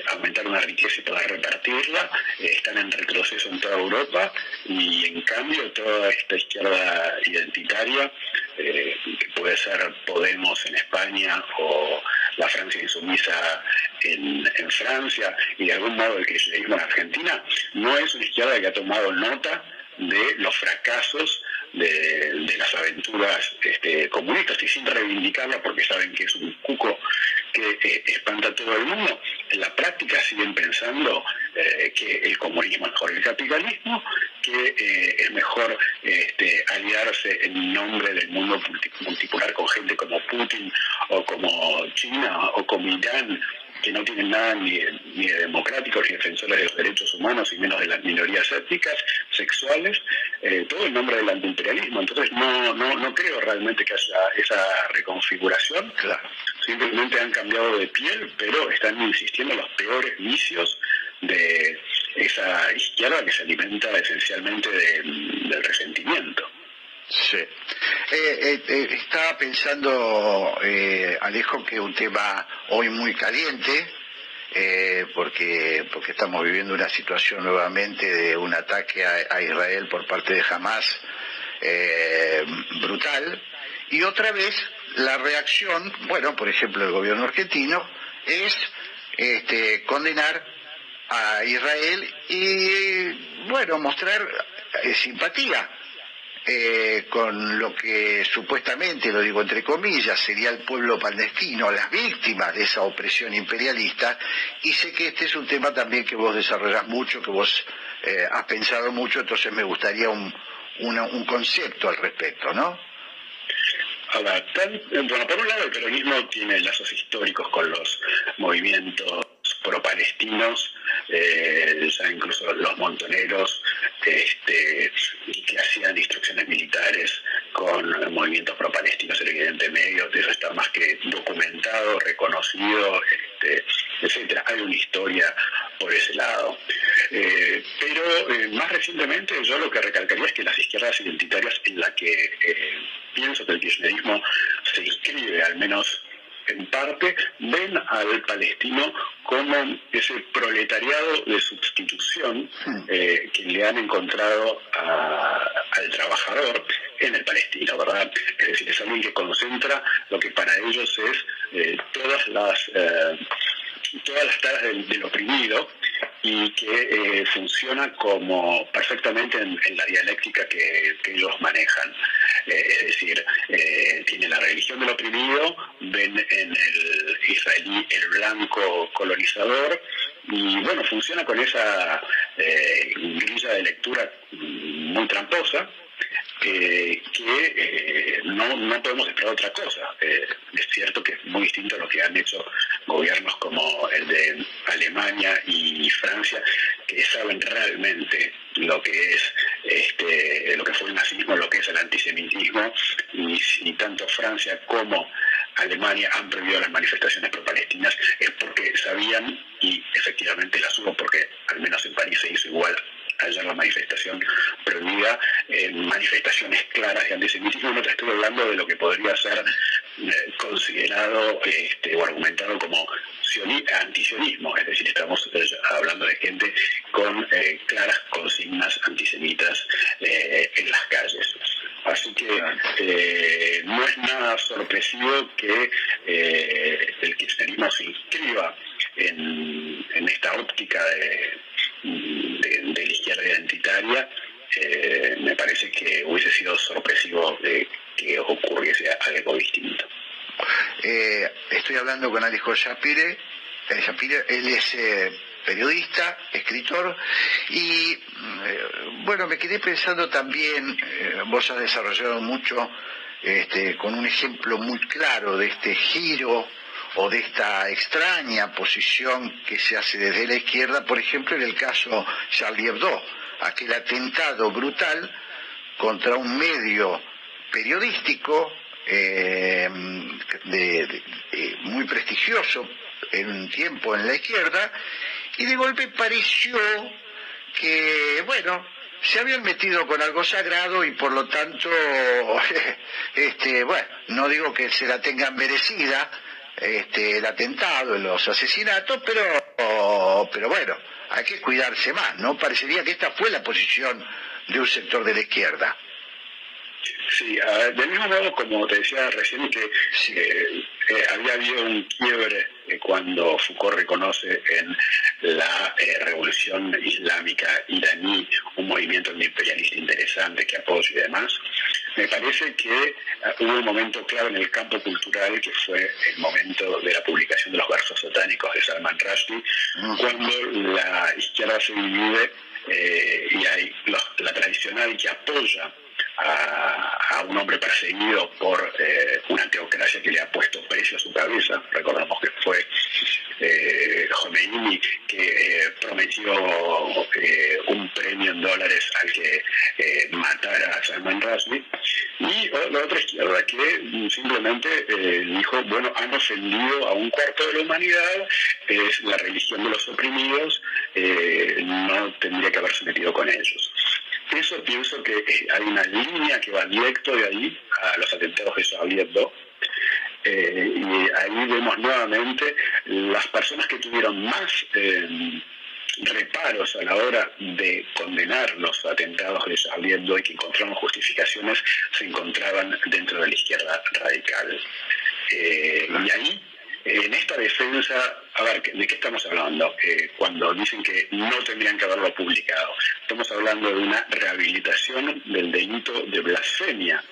aumentar una riqueza y poder repartirla, están en retroceso en toda Europa, y en cambio toda esta izquierda identitaria, que puede ser Podemos en España o la Francia insumisa en Francia, y de algún modo el kirchnerismo en Argentina, no es una izquierda que ha tomado nota de los fracasos de las aventuras comunistas, y sin reivindicarla porque saben que es un cuco que espanta a todo el mundo. En la práctica siguen pensando que el comunismo es mejor que el capitalismo, que es mejor aliarse en nombre del mundo multipolar con gente como Putin o como China o como Irán, que no tienen nada ni de democráticos ni defensores de los derechos humanos y menos de las minorías étnicas, sexuales, todo en nombre del antiimperialismo. Entonces no creo realmente que haya esa reconfiguración. Claro. Simplemente han cambiado de piel, pero están insistiendo en los peores vicios de esa izquierda que se alimenta esencialmente del resentimiento. Sí. Estaba pensando, Alejo, que un tema hoy muy caliente, porque estamos viviendo una situación nuevamente de un ataque a Israel por parte de Hamas brutal, y otra vez la reacción, por ejemplo, del gobierno argentino es condenar a Israel y, mostrar simpatía con lo que supuestamente, lo digo entre comillas, sería el pueblo palestino, las víctimas de esa opresión imperialista, y sé que este es un tema también que vos desarrollás mucho, que vos has pensado mucho, entonces me gustaría un concepto al respecto, ¿no? A ver, bueno, por un lado el peronismo tiene lazos históricos con los movimientos pro-palestinos, ya incluso los montoneros que hacían instrucciones militares con movimientos pro-palestinos en Oriente Medio, eso está más que documentado, reconocido, etcétera. Hay una historia por ese lado. Pero más recientemente yo lo que recalcaría es que las izquierdas identitarias en la que pienso que el kirchnerismo se inscribe, al menos en parte, ven al palestino como ese proletariado de sustitución que le han encontrado al trabajador en el palestino, ¿verdad? Es decir, es alguien que concentra lo que para ellos es todas las taras del oprimido y que funciona como perfectamente en la dialéctica que ellos manejan. Es decir, tiene la religión del oprimido, ven en el israelí el blanco colonizador y bueno, funciona con esa grilla de lectura muy tramposa que no podemos esperar otra cosa. Es cierto que es muy distinto a lo que han hecho gobiernos como el de Alemania y Francia, que saben realmente lo que es lo que fue el nazismo, lo que es el antisemitismo, y si tanto Francia como Alemania han prohibido las manifestaciones pro-palestinas es porque sabían, y efectivamente las hubo, porque al menos en París se hizo igual ayer la manifestación prohibida, manifestaciones claras de antisemitismo. No te estoy hablando de lo que podría ser considerado o argumentado como antisionismo, es decir, estamos hablando de gente con claras consignas antisemitas en las calles. Así que no es nada sorpresivo que el kirchnerismo se inscriba en esta óptica de la izquierda identitaria. Me parece que hubiese sido sorpresivo que ocurriese algo distinto. Estoy hablando con Alejo Shapire. Él es periodista, escritor, y bueno, me quedé pensando también, vos has desarrollado mucho con un ejemplo muy claro de este giro o de esta extraña posición que se hace desde la izquierda, por ejemplo en el caso Charlie Hebdo, aquel atentado brutal contra un medio periodístico muy prestigioso en un tiempo en la izquierda, y de golpe pareció que, bueno, se habían metido con algo sagrado y por lo tanto, bueno, no digo que se la tengan merecida, el atentado, los asesinatos, pero bueno, hay que cuidarse más, ¿no? Parecería que esta fue la posición de un sector de la izquierda. Sí, del mismo modo, como te decía recién, que había habido un quiebre cuando Foucault reconoce en la revolución islámica iraní un movimiento imperialista interesante que apoya y demás. Me parece que hubo un momento clave en el campo cultural que fue el momento de la publicación de los versos satánicos de Salman Rushdie, cuando la izquierda se divide y hay la tradicional que apoya a un hombre perseguido por una teocracia que le ha puesto precio a su cabeza. Recordamos que fue Khomeini que prometió un premio en dólares al que matara a Salman Rushdie, y la otra izquierda que simplemente dijo, bueno, han ofendido a un cuarto de la humanidad, es la religión de los oprimidos, no tendría que haberse metido con ellos. Eso pienso que hay una línea que va directo de ahí a los atentados de Charlie Hebdo, y ahí vemos nuevamente las personas que tuvieron más reparos a la hora de condenar los atentados de Charlie Hebdo y que encontraron justificaciones, se encontraban dentro de la izquierda radical. Y ahí, en esta defensa, a ver, ¿de qué estamos hablando? Cuando dicen que no tendrían que haberlo publicado, estamos hablando de una rehabilitación del delito de blasfemia,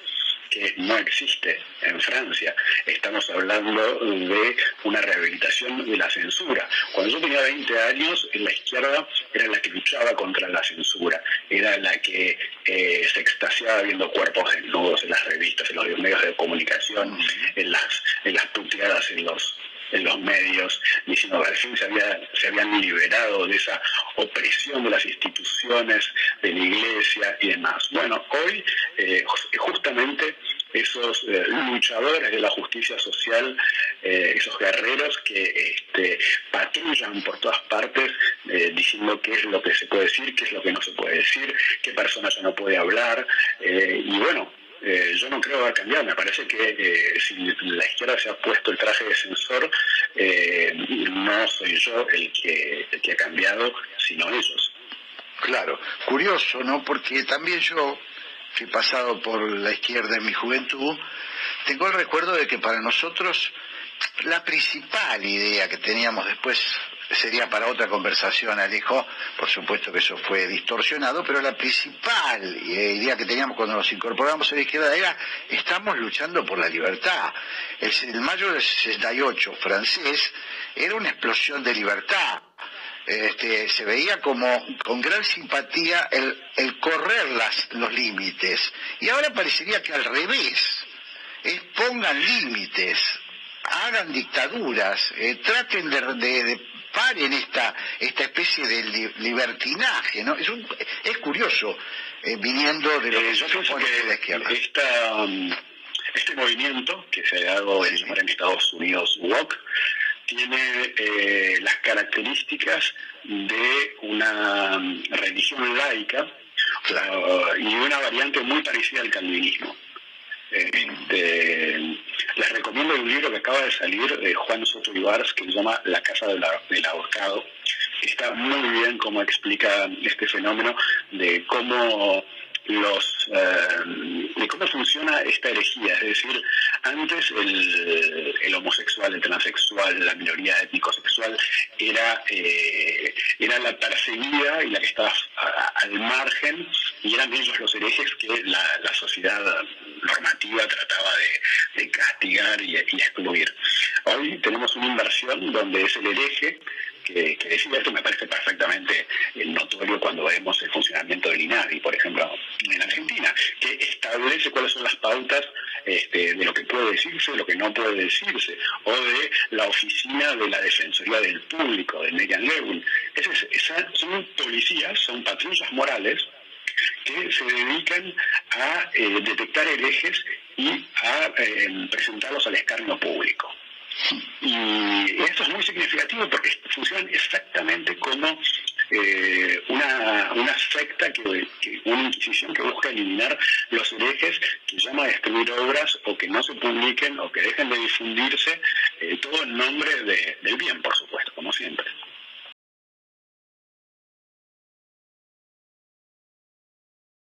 que no existe en Francia. Estamos hablando de una rehabilitación de la censura. Cuando yo tenía 20 años, la izquierda era la que luchaba contra la censura, era la que se extasiaba viendo cuerpos desnudos en las revistas, en los medios de comunicación, en las puteadas en los medios, diciendo que al fin se habían liberado de esa opresión de las instituciones, de la iglesia y demás. Bueno, hoy justamente esos luchadores de la justicia social, esos guerreros que patrullan por todas partes diciendo qué es lo que se puede decir, qué es lo que no se puede decir, qué persona ya no puede hablar, y bueno, yo no creo que va a cambiar. Me parece que si la izquierda se ha puesto el traje de censor, no soy yo el que ha cambiado, sino ellos. Claro, curioso, ¿no? Porque también yo, que he pasado por la izquierda en mi juventud, tengo el recuerdo de que para nosotros la principal idea que teníamos después sería para otra conversación, Alejo, por supuesto que eso fue distorsionado, pero la principal idea que teníamos cuando nos incorporamos a la izquierda era: estamos luchando por la libertad. El mayo del 68 francés era una explosión de libertad. Se veía como con gran simpatía el correr los límites, y ahora parecería que al revés, pongan límites, hagan dictaduras, traten de paren esta especie de libertinaje, ¿no? Es curioso, viniendo de lo que yo supone de la izquierda. Este movimiento que se ha dado en Estados Unidos, woke, tiene las características de una religión laica y una variante muy parecida al calvinismo. Les recomiendo un libro que acaba de salir de Juan Soto Ibars, que se llama La Casa del Ahorcado. Está muy bien cómo explica este fenómeno de cómo de cómo funciona esta herejía. Es decir, antes el homosexual, el transexual, la minoría étnico-sexual era la perseguida y la que estaba al margen, y eran ellos los herejes que la sociedad normativa trataba de castigar y excluir. Hoy tenemos una inversión donde es el hereje que decía esto. Me parece perfectamente notorio cuando vemos el funcionamiento del INADI, por ejemplo, en Argentina, que establece cuáles son las pautas de lo que puede decirse, lo que no puede decirse, o de la oficina de la Defensoría del Público, de Merian Lewin. Son policías, son patrullas morales que se dedican a detectar herejes y a presentarlos al escarnio público. Y esto es muy significativo porque funcionan exactamente como una secta, una inquisición que busca eliminar los herejes, que llama a destruir obras o que no se publiquen o que dejen de difundirse, todo en nombre del bien, por supuesto, como siempre.